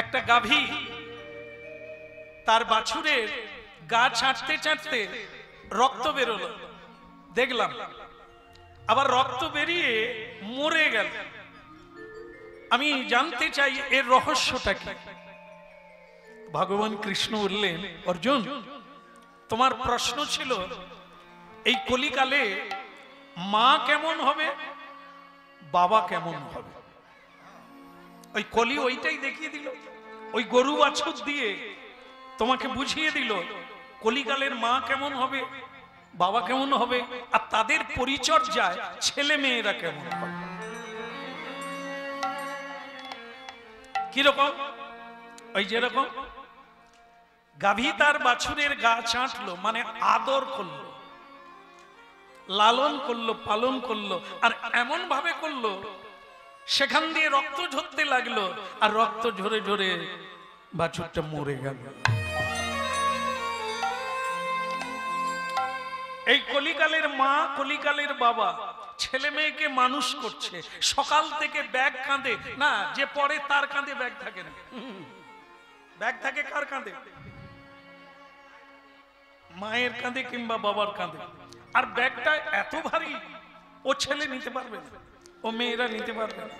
একটা গাভী তার বাছুরের গা ছাঁটতে ছাঁটতে রক্ত বেরোলো, দেখলাম। আবার রক্ত বেরিয়ে মরে গেল। আমি জানতে চাই এর রহস্যটা কি। ভগবান কৃষ্ণ বললেন, অর্জুন, তোমার প্রশ্ন ছিল এই কলিকালে মা কেমন হবে, বাবা কেমন হবে। ওই কলি ওইটাই দেখিয়ে দিল, ওই গরু বাছুর দিয়ে তোমাকে বুঝিয়ে দিল কলিকালের মা কেমন হবে, বাবা কেমন হবে, আর তাদের পরিচর্যায় ছেলে মেয়েরা কেমন হবে। কিরকম? ওই যেরকম গাভী তার বাছুরের গা চাটলো, মানে আদর করলো, লালন করলো, পালন করলো, আর এমন ভাবে করলো সেখান দিয়ে রক্ত ঝরতে লাগলো, আর রক্ত ঝরে ঝরে বাছুরটা মরে গেল। এই কলিকালের মা, কলিকালের বাবা ছেলে মেয়েকে মানুষ করছে। সকাল থেকে ব্যাগ কাঁধে, না যে পড়ে তার কাঁধে ব্যাগ থাকে না, ব্যাগ থাকে কার কাঁধে? মায়ের কাঁধে কিংবা বাবার কাঁধে। আর ব্যাগটা এত ভারী ও ছেলে নিতে পারবে না, ও মেয়েরা নিতে পারবে না।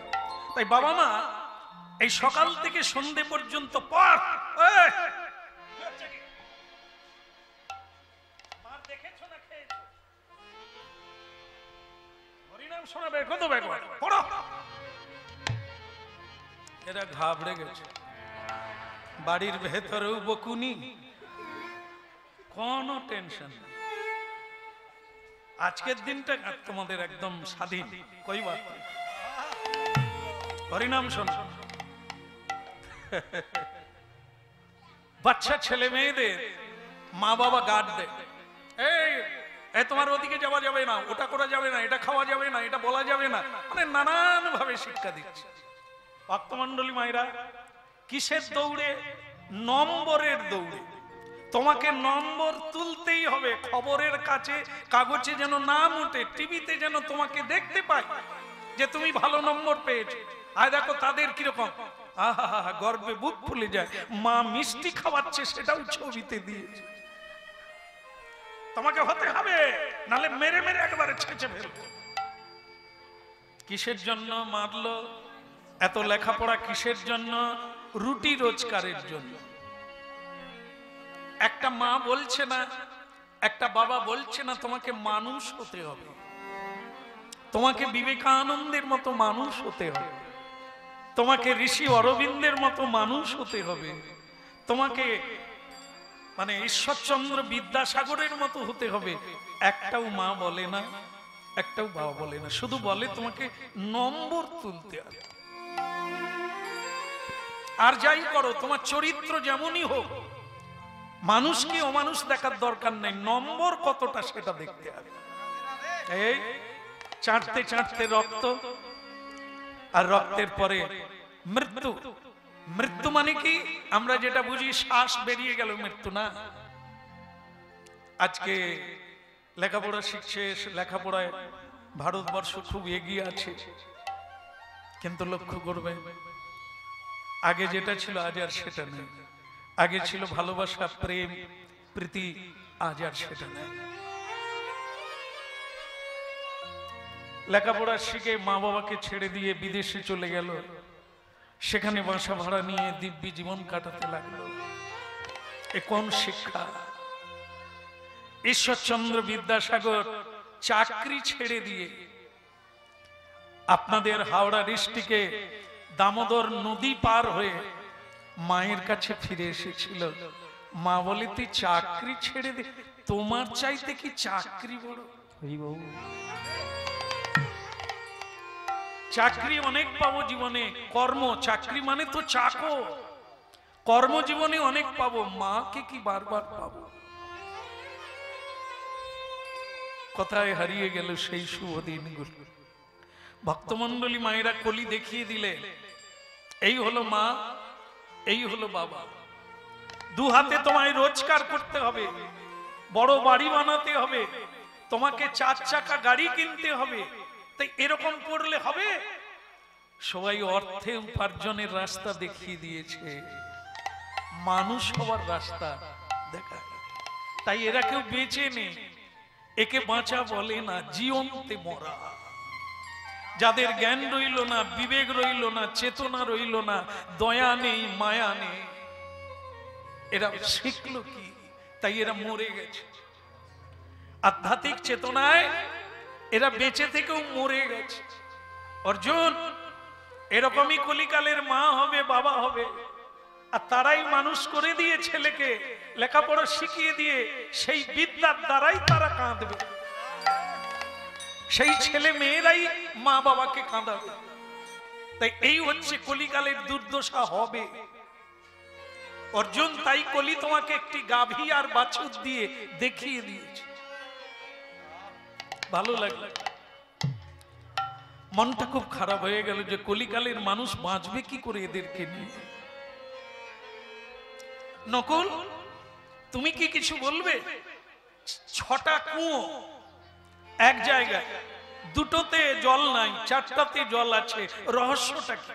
তাই বাবা মা এই সকাল থেকে সন্ধে পর্যন্ত পড়, শোনাবে কত ব্যাগ পড়ো। এরা ঘাবড়ে গেছে, বাড়ির ভেতরেও বকুনি, কোনো টেনশন। আজকের দিনটা তোমাদের একদম স্বাধীন, কই বাত। হরিনাম শোন। বাচ্চা ছেলে মেয়েদের মা বাবা গার্ড দেয়, এই তোমার ওদিকে যাওয়া যাবে না, ওটা করা যাবে না, এটা খাওয়া যাবে না, এটা বলা যাবে না, মানে নানান ভাবে শিক্ষা দিচ্ছে। ভক্তমণ্ডলী মায়েরা, কিসের দৌড়ে? নম্বরের দৌড়ে। তোমাকে নম্বর তুলতেই হবে, খবরের কাছে কাগজে যেন নাম উঠে, টিভিতে যেন তোমাকে দেখতে পাই যে তুমি ভালো নম্বর পেয়েছো। আর দেখো তাদের কিরকম, আহা গর্বে বুক ফুলে যায়, মা মিষ্টি খাওয়াচ্ছে সেটাও ছবিতে দিয়েছে। তোমাকে হতে হবে, নালে মেরে মেরে একবারে ছেঁচে ফেলবো। কিসের জন্য মারলো? এত লেখাপড়া কিসের জন্য? রুটি রোজগারের জন্য। একটা মা বলছে না, একটা বাবা বলছে না তোমাকে মানুষ হতে হবে, তোমাকে বিবেকানন্দের মতো মানুষ হতে হবে, তোমাকে ঋষি অরবিন্দের মতো মানুষ হতে হবে, তোমাকে মানে ঈশ্বরচন্দ্র বিদ্যাসাগরের মতো হতে হবে। একটাও মা বলে না, একটাও বাবা বলে না, শুধু বলে তোমাকে নম্বর তুলতে হবে। আর যাই করো, তোমার চরিত্র যেমনই হোক, মানুষকে অমানুষ দেখার দরকার নেই, নম্বর কতটা সেটা দেখতে হবে। এই চাটতে চাটতে রক্ত, আর রক্তের পরে মৃত্যু। মৃত্যু মানে কি? আমরা যেটা বুঝি শ্বাস বেরিয়ে গেল, মৃত্যু না। আজকে লেখাপড়া শিখছে, লেখাপড়ায় ভারতবর্ষ খুব এগিয়ে আছে, কিন্তু লক্ষ্য করবে আগে যেটা ছিল আজ আর সেটা নেই। আগে ছিল ভালোবাসা, প্রেম, প্রীতি, আজ আর সেটা নেই। লেখাপড়া শিখে মা বাবাকে ছেড়ে দিয়ে বিদেশে চলে গেল, সেখানে বাসা ভাড়া নিয়ে দিব্যি জীবন কাটাতে লাগলো। এ কোন শিক্ষা? ঈশ্বরচন্দ্র বিদ্যাসাগর চাকরি ছেড়ে দিয়ে আপনাদের হাওড়া ডিস্ট্রিক্টে দামোদর নদী পার হয়ে মায়ের কাছে ফিরে এসেছিল। মা বলে, তুই চাকরি ছেড়ে দে, তোমার চাইতে কি চাকরি বড়? চাকরি অনেক পাবো জীবনে, কর্ম, চাকরি মানে তো চাকর, কর্মজীবনে অনেক পাবো, মাকে কি বারবার পাবো? কোথায় হারিয়ে গেল সেই শুভ দিনগুলো? ভক্তমণ্ডলী মায়েরা কলি দেখিয়ে দিলে, এই হলো মা, এই হলো বাবা। দু হাতে তোমায় রোজগার করতে হবে, বড় বাড়ি বানাতে হবে, তোমাকে 4 চাকা গাড়ি কিনতে হবে। তাই এরকম করলে হবে? সবাই অর্থে উপার্জনের রাস্তা দেখিয়ে দিয়েছে, মানুষ হওয়ার রাস্তা দেখা। তাই এরা কেউ বেঁচে নেই, একে বাঁচা বলে না, জীবন্তে মরা। যাদের জ্ঞান রইল না, বিবেক রইল না, চেতনা রইল না, দয়া নেই, মায়া নেই, এরা শিখলো কি? তাই এরা মরে গেছে। আধ্যাত্মিক চেতনায় এরা বেঁচে থেকেও মরে গেছে। অর্জুন, এরকমই কলিকালের মা হবে, বাবা হবে, আর তারাই মানুষ করে দিয়ে ছেলেকে লেখাপড়া শিখিয়ে দিয়ে সেই বিদ্যার দ্বারাই তারা কাঁদবে, সেই ছেলে মেয়েরাই মা বাবাকে কাঁদাবে। তাই এই হচ্ছে কলিকালের দুর্দশা হবে। অর্জুন, তাই কলি তোমাকে একটি গাভী আর বাছুর দিয়ে দেখিয়ে দিয়েছে। ভালো লাগলো, মনটা খুব খারাপ হয়ে গেল যে কলিকালের মানুষ বাঁচবে কি করে এদেরকে নিয়ে। নকুল, তুমি কি কিছু বলবে? 6টা কুয়ো এক জায়গায়, দুটোতে জল নাই, 4টাতে জল আছে, রহস্যটা কি?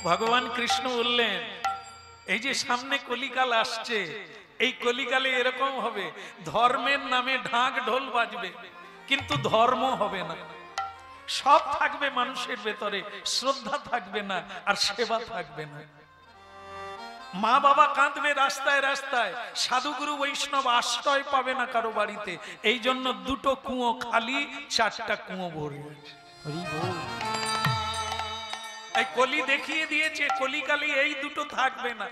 ভগবান কৃষ্ণ বললেন, এই যে সামনে কলিকাল আসছে, এই কলিকালে এরকম হবে, ধর্মের নামে ঢাক ঢোল বাজবে কিন্তু ধর্ম হবে না। সব থাকবে মানুষের ভেতরে, শ্রদ্ধা থাকবে না আর সেবা থাকবে না। মা বাবা কাঁদবে রাস্তায় রাস্তায়, সাধুগুরু বৈষ্ণব আশ্রয় পাবে না কারো বাড়িতে। এই জন্য 2টো কুয়ো খালি, 4টা কুয়ো ভরে আছে। এই কলি দেখিয়ে দিয়েছে কলিকালে এই 2টো থাকবে না।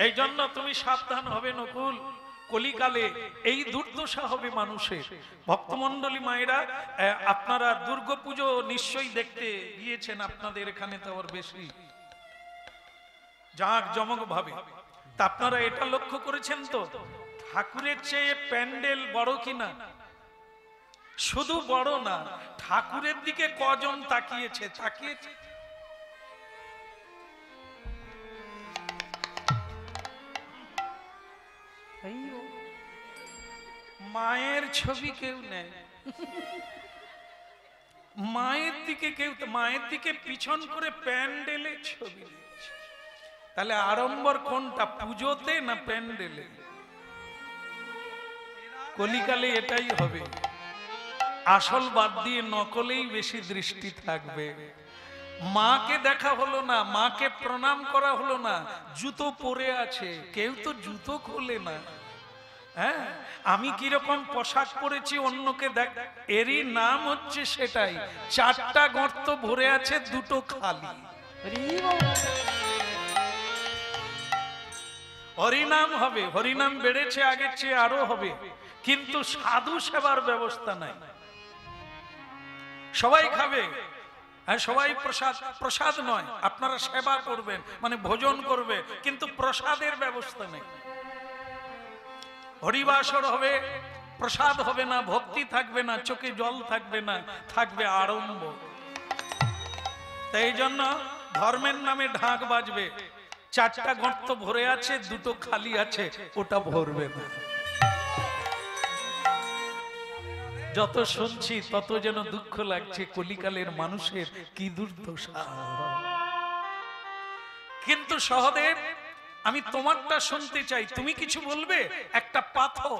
এই জন্য তুমি সাবধান হবে নকুল, কলিকালে এই দুর্দশা হবে মানুষের। ভক্তমন্ডলী মায়েরা, আপনারা দুর্গাপুজো নিশ্চয়ই দেখতে গিয়েছেন, আপনাদের এখানে তো আবার বেশি জাঁক জমক ভাবে। তা আপনারা এটা লক্ষ্য করেছেন তো, ঠাকুরের চেয়ে প্যান্ডেল বড় কিনা? শুধু বড় না, ঠাকুরের দিকে কজন তাকিয়েছে? তাকিয়েছে মায়ের ছবি কেউ নেয়, মায়ের দিকে কেউ, মায়ের দিকে পিছন করে প্যান্ডেলে ছবি নিচ্ছে। তাহলে আড়ম্বর কোনটা, পুজোতে না প্যান্ডেলে? কলিকালে এটাই হবে, আসল বাদ দিয়ে নকলেই বেশি দৃষ্টি থাকবে। মাকে দেখা হলো না, মাকে প্রণাম করা হলো না, জুতো পরে আছে, কেউ তো জুতো খোলে না। হ্যাঁ, আমি কিরকম পোশাক পরেছি অন্যকে দেখ, এরই নাম হচ্ছে সেটাই। 4টা গর্ত ভরে আছে, 2টো খালি। হরিনাম হবে, হরিনাম বেড়েছে আগের চেয়ে, আরো হবে, কিন্তু সাধু সেবার ব্যবস্থা নাই। সবাই খাবে, হ্যাঁ সবাই প্রসাদ, প্রসাদ নয়, আপনারা সেবা করবেন মানে ভোজন করবে, কিন্তু প্রসাদের ব্যবস্থা নেই। হরিবাসর হবে, প্রসাদ হবে না, ভক্তি থাকবে না, চোখে জল থাকবে না, থাকবে আড়ম্ব। তাই এই জন্য ধর্মের নামে ঢাক বাজবে, 4টা গর্ত ভরে আছে, 2টো খালি আছে, ওটা ভরবে না। যত শুনছি তত যেন দুঃখ লাগছে, কলিকালের মানুষের কি দুর্দশা। কিন্তু সহদেব, আমি তোমারটা শুনতে চাই, তুমি কিছু বলবে? একটা পাথর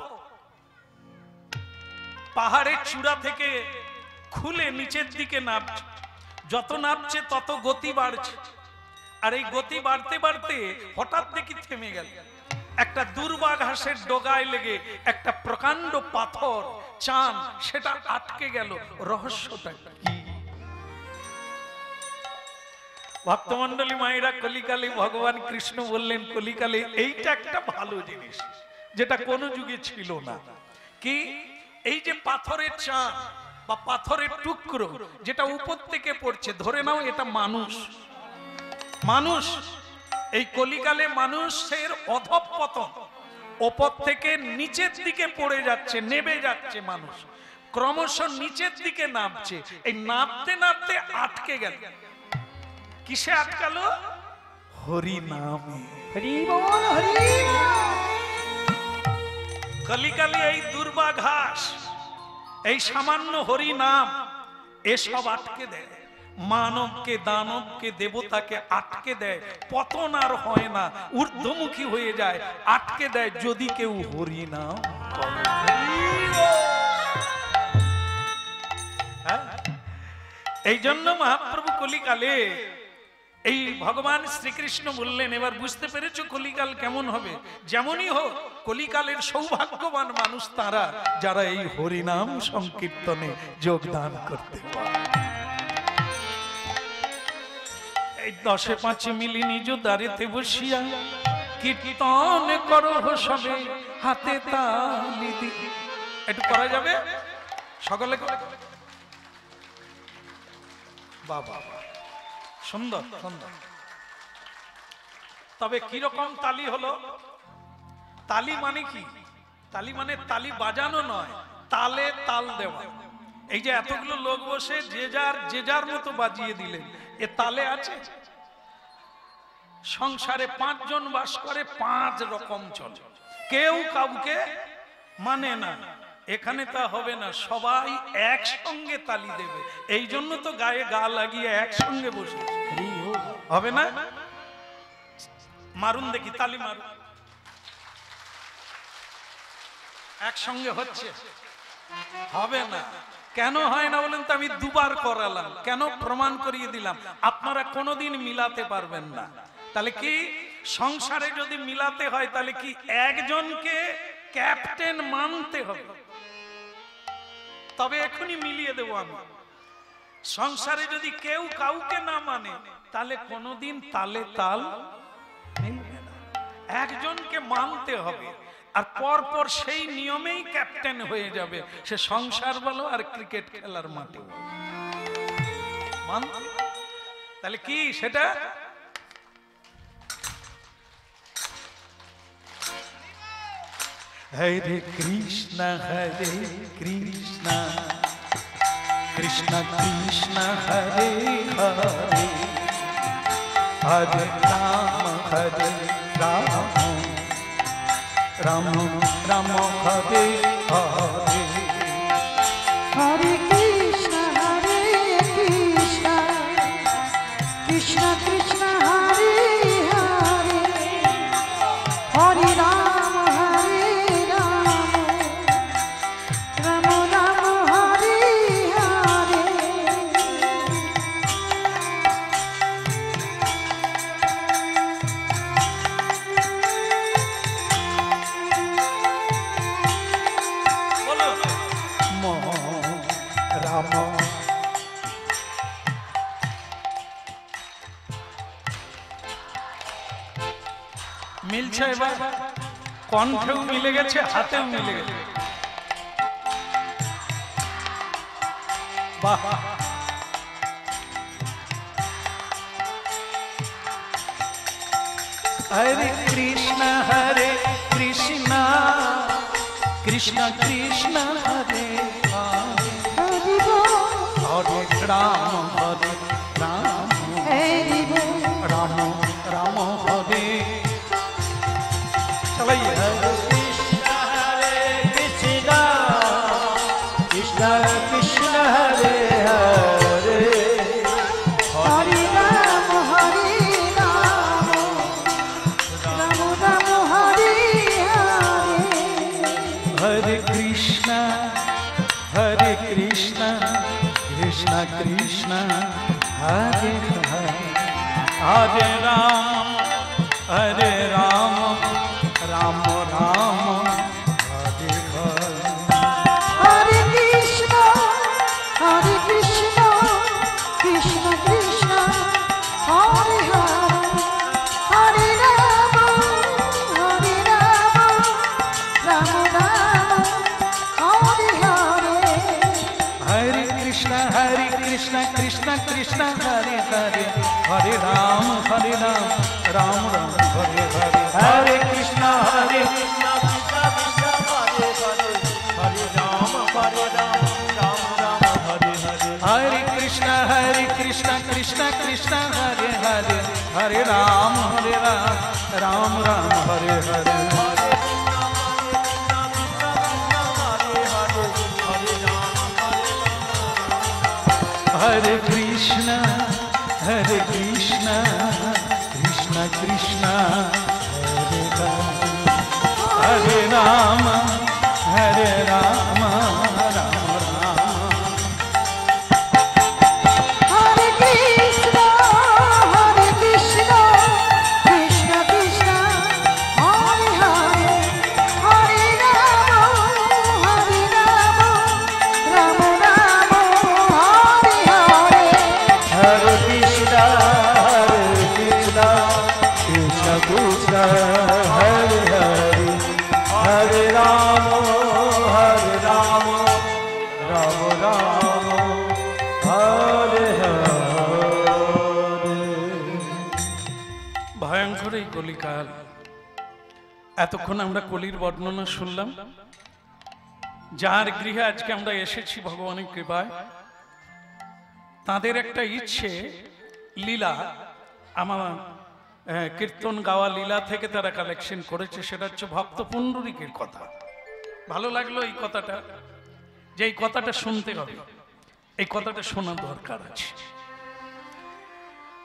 পাহাড়ের চূড়া থেকে খুলে নিচের দিকে নামছে, যত নামছে তত গতি বাড়ছে, আর এই গতি বাড়তে বাড়তে হঠাৎ দেখি থেমে গেল। একটা দুর্বা ঘাসের ডগায় লেগে একটা প্রকাণ্ড পাথর চান, সেটা আটকে গেল। রহস্যটা কি? ভক্তমন্ডলী মায়েরা, কলিকালে ভগবান কৃষ্ণ বললেন, কলিকালে এইটা একটা ভালো জিনিস যেটা কোন যুগে ছিল না। কি? এই যে পাথরের চান বা পাথরের টুকরো যেটা উপর থেকে পড়ছে, ধরে নাও এটা মানুষ। মানুষ এই কলিকালে মানুষের অধঃপতন, উপর থেকে নিচের দিকে পড়ে যাচ্ছে, নেমে যাচ্ছে, মানুষ ক্রমশ নিচের দিকে নামছে। এই নামতে নামতে আটকে গেল। কিসে আটকালো? হরি নামে। হরি বল, হরি বল। কলিকালে এই দুর্বা ঘাস, এই সামান্য হরি নাম এসব আটকে দেয়, মানবকে দানবকে দেবতাকে আটকে দেয়, পতন আর হয় না, ঊর্ধ্বমুখী হয়ে যায়, আটকে দেয় যদি কেউ হরি নাম করে। এই জন্য মহাপ্রভু কলিকালে এই ভগবান শ্রীকৃষ্ণ বললেন, এবার বুঝতে পেরেছো কলিকাল কেমন হবে? যেমনই হোক কলিকালের সৌভাগ্যবান মানুষ তারা যারা এই হরিনাম সংকীর্তনে যোগদান করতে পারে। এই 10-5 মিলি নিজ দ্বারেতে বসিয়া কীর্তন করো সবে হাতে তালি দি। একটু করা যাবে সকলে? বাবা সুন্দর সুন্দর। তবে কিরকম তালি হলো? তালি মানে কি? তালি মানে তালি বাজানো নয়, তালে তাল দেওয়া। এই যে এতগুলো লোক বসে যে যার মতো বাজিয়ে দিলেন, এ তালে আছে? সংসারে 5 জন বাস করে, 5 রকম চলে, কেউ কাউকে মানে না। এখানে তা হবে না, সবাই একসঙ্গে তালি দেবে। এই জন্য তো গায়ে গা লাগিয়ে একসঙ্গে বসে হবে না। মারুন দেখি, তালি মারুন। একসঙ্গে হচ্ছে? হবে না। কেন হয় না বলেন তো? আমি 2 বার করালাম, কেন? প্রমাণ করিয়ে দিলাম। আপনারা কোনোদিন মিলাতে পারবেন না। তাহলে কি সংসারে যদি মিলাতে হয়, তাহলে কি একজনকে ক্যাপ্টেন মানতে হবে? তবে এখনই মিলিয়ে দেবো আমি। সংসারে যদি কেউ কাউকে না মানে, তাহলে কোনোদিন তালে তাল মিলবে না। একজনকে মানতে হবে, আর পর পর সেই নিয়মেই ক্যাপ্টেন হয়ে যাবে, সে সংসার বলো আর ক্রিকেট খেলার মাঠে। তাহলে কি সেটা? হরে কৃষ্ণ কৃষ্ণ কৃষ্ণ হরে হরে, হরে রাম রাম রাম হরে হরে। হরে কৃষ্ণ কৃষ্ণ কৃষ্ণ হরে হরে, হরে রাম রাম রাম হরে হরে। রাম মিলছে, এবার কণ্ঠেও মিলে গেছে, হাতেও মিলে গেছে। বাহ! হরে কৃষ্ণ কৃষ্ণ কৃষ্ণ কৃষ্ণ হরে হরে, হরে রাম রাম রাম রাম হরে। চলাইয়ে হরে কৃষ্ণ কৃষ্ণ কৃষ্ণ হরে হরে, হরে রাম রাম রাম হরে হরে। হরে কৃষ্ণ কৃষ্ণ কৃষ্ণ কৃষ্ণ হরে হরে, হরে রাম রাম রাম হরে হরে। হরে কৃষ্ণ কৃষ্ণ কৃষ্ণ হরে হরে, হরে রাম রাম রাম হরে হরে। হরে কৃষ্ণ কৃষ্ণ কৃষ্ণ হরে হরে, হরে রাম রাম রাম হরে হরে। হরে কৃষ্ণ কৃষ্ণ কৃষ্ণ হরে হরে, হরে রাম রাম রাম হরে হরে। হরে কৃষ্ণ কৃষ্ণ কৃষ্ণ হরে হরে, হরে রাম রাম রাম হরে হরে। হরে কৃষ্ণ কৃষ্ণ কৃষ্ণ হরে রাম হরে Ram Ram Ram Hare Krishna, Hare Krishna, Krishna Krishna, Hare Hare, Hare Rama, Hare Rama, Rama Rama, Hare Hare. Hare Krishna, Krishna Krishna, Hare Hare, Hare Rama, Hare Rama, Rama Rama, Hare Hare. ভয়ঙ্কর এই কলিকাল। এতক্ষণ আমরা কলির বর্ণনা শুনলাম। যার গৃহে আজকে আমরা এসেছি ভগবানের কৃপায়, তাদের একটা ইচ্ছে, লীলা, আমার কীর্তন গাওয়া লীলা থেকে তারা কালেকশন করেছে। সেটা হচ্ছে ভক্ত পুণ্ডরীকের কথা। ভালো লাগলো এই কথাটা, যে এই কথাটা শুনতে হবে, এই কথাটা শোনা দরকার আছে।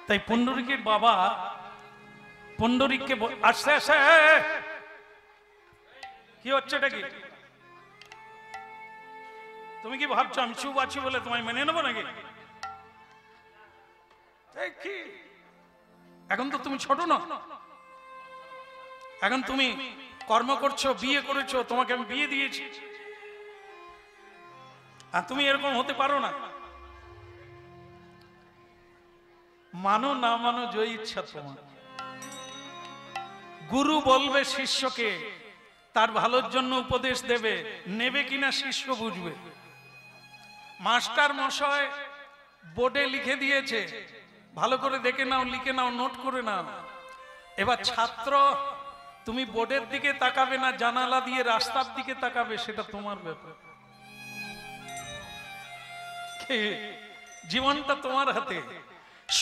তাই পুণ্ডরীকের বাবা পুণ্ডরীককে আসতে আসে, কি হচ্ছে এটা কি? তুমি কি ভাবছো আমি চুপ আছি বলে তোমায় মেনে নেবো নাকি? কি এখন তো তুমি ছোট না, এখন তুমি কর্ম করছো, বিয়ে করেছো, তোমাকে আমি বিয়ে দিয়েছি, আর তুমি এরকম হতে পারো না। মানো না মানো যে ইচ্ছা তোমার। গুরু বলবে শিষ্যকে, তার ভালোর জন্য উপদেশ দেবে, নেবে কিনা শিষ্য বুঝবে। মাস্টার মশাই বোর্ডে লিখে দিয়েছে, ভালো করে দেখে নাও, লিখে নাও, নোট করে নাও। এবার ছাত্র, তুমি বোর্ডের দিকে তাকাবে না জানালা দিয়ে রাস্তার দিকে তাকাবে, সেটা তোমার ব্যাপার। জীবনটা তোমার হাতে,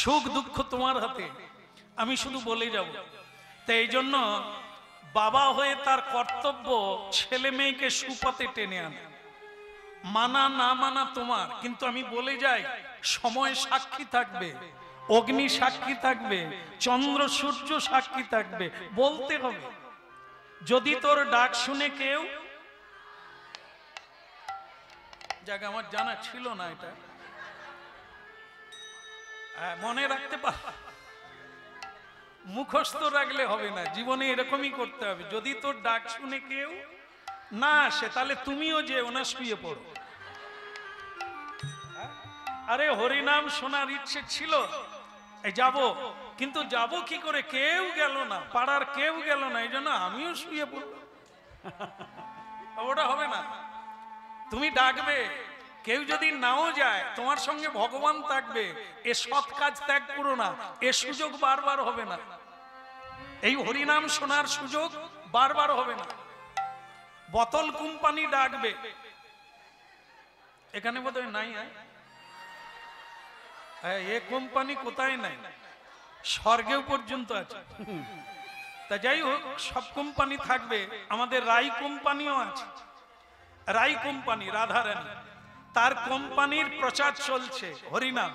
সুখ দুঃখ তোমার হাতে। আমি শুধু বলে যাব। তাই এই জন্য বাবা হয়ে তার কর্তব্য ছেলে মেয়েকে সুপথে টেনে আনা। মানা না মানা তোমার, কিন্তু আমি বলে যাই, সময় সাক্ষী থাকবে, অগ্নি সাক্ষী থাকবে, চন্দ্র সূর্য সাক্ষী থাকবে, বলতে হবে। যদি তোর ডাক শুনে কেউ, যাক আমার জানা ছিল না এটা, মনে রাখতে পার, মুখস্থ রাখলে হবে না, জীবনে এরকমই করতে হবে। যদি তোর ডাক শুনে কেউ না আসে, তাহলে তুমিও যে ওনা শুয়ে পড়ো। আরে হরিনাম শোনার ইচ্ছে ছিল, যাব, কিন্তু যাব কি করে, কেউ গেল না, পাড়ার কেউ গেল না, এই জন্য আমিও শুয়ে পড়ব। ওটা হবে না। তুমি ডাকবে, কেউ যদি নাও যায়, তোমার সঙ্গে ভগবান থাকবে। এ সৎ কাজ ত্যাগ করো না, এ সুযোগ বারবার হবে না। এই হরিনাম শোনার সুযোগ বারবার হবে না। বোতল কোম্পানি ডাকবে, এখানে বোধহয় নাই। এ কোম্পানি কোথায় নাই, স্বর্গেও পর্যন্ত আছে। তা যাই হোক, সব কোম্পানি থাকবে। আমাদের রাই কোম্পানিও আছে, রাই কোম্পানি, রাধারানী, তার কোম্পানির প্রচার চলছে হরিনাম।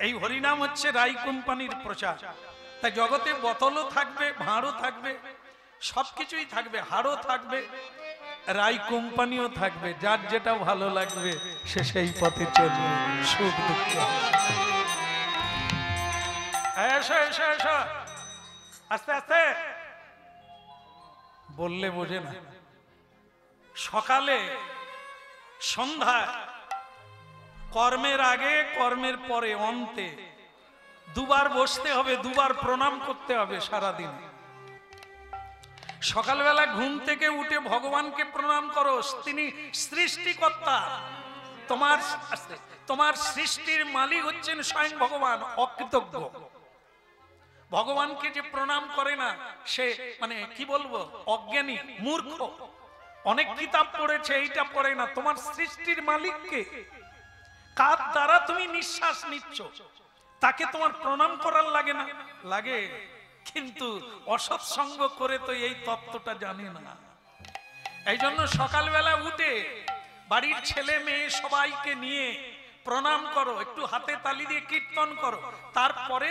এই হরিনাম হচ্ছে রাই কোম্পানির প্রচার। তাই জগতে বোতলও থাকবে, ভাঁড়ও থাকবে, সবকিছুই থাকবে, হাড়ও থাকবে, রাই কোম্পানিও থাকবে। যার যেটা ভালো লাগবে সে সেই পথে চলবে, সুখ দুঃখ। এসো এসো এসো, আস্তে আস্তে বললে বোঝে না। সকালে সন্ধ্যায়, কর্মের আগে কর্মের পরে, অন্তে দুবার বসতে হবে, দুবার প্রণাম করতে হবে সারাদিন। সকালবেলা ঘুম থেকে উঠে ভগবানকে প্রণাম করো, তিনি সৃষ্টিকর্তা। তোমার সৃষ্টির মালিক হচ্ছেন স্বয়ং ভগবান। অকৃতজ্ঞ ভগবানকে যে প্রণাম করে না, সে মানে কি বলবো, অজ্ঞানী, মূর্খ। অনেক কিতাব পড়েছে, এইটা পড়ে না। তোমার সৃষ্টির মালিককে, কার দ্বারা তুমি নিঃশ্বাস নিচ্ছ, তাকে তোমার প্রণাম করার লাগে না? লাগে, কিন্তু অসৎ সঙ্গ করে তো এই তত্ত্বটা জানে না। এই জন্য সকালবেলা উঠে বাড়ির ছেলে মেয়ে সবাইকে নিয়ে প্রণাম করো, একটু হাতে তালি দিয়ে কীর্তন করো, তারপরে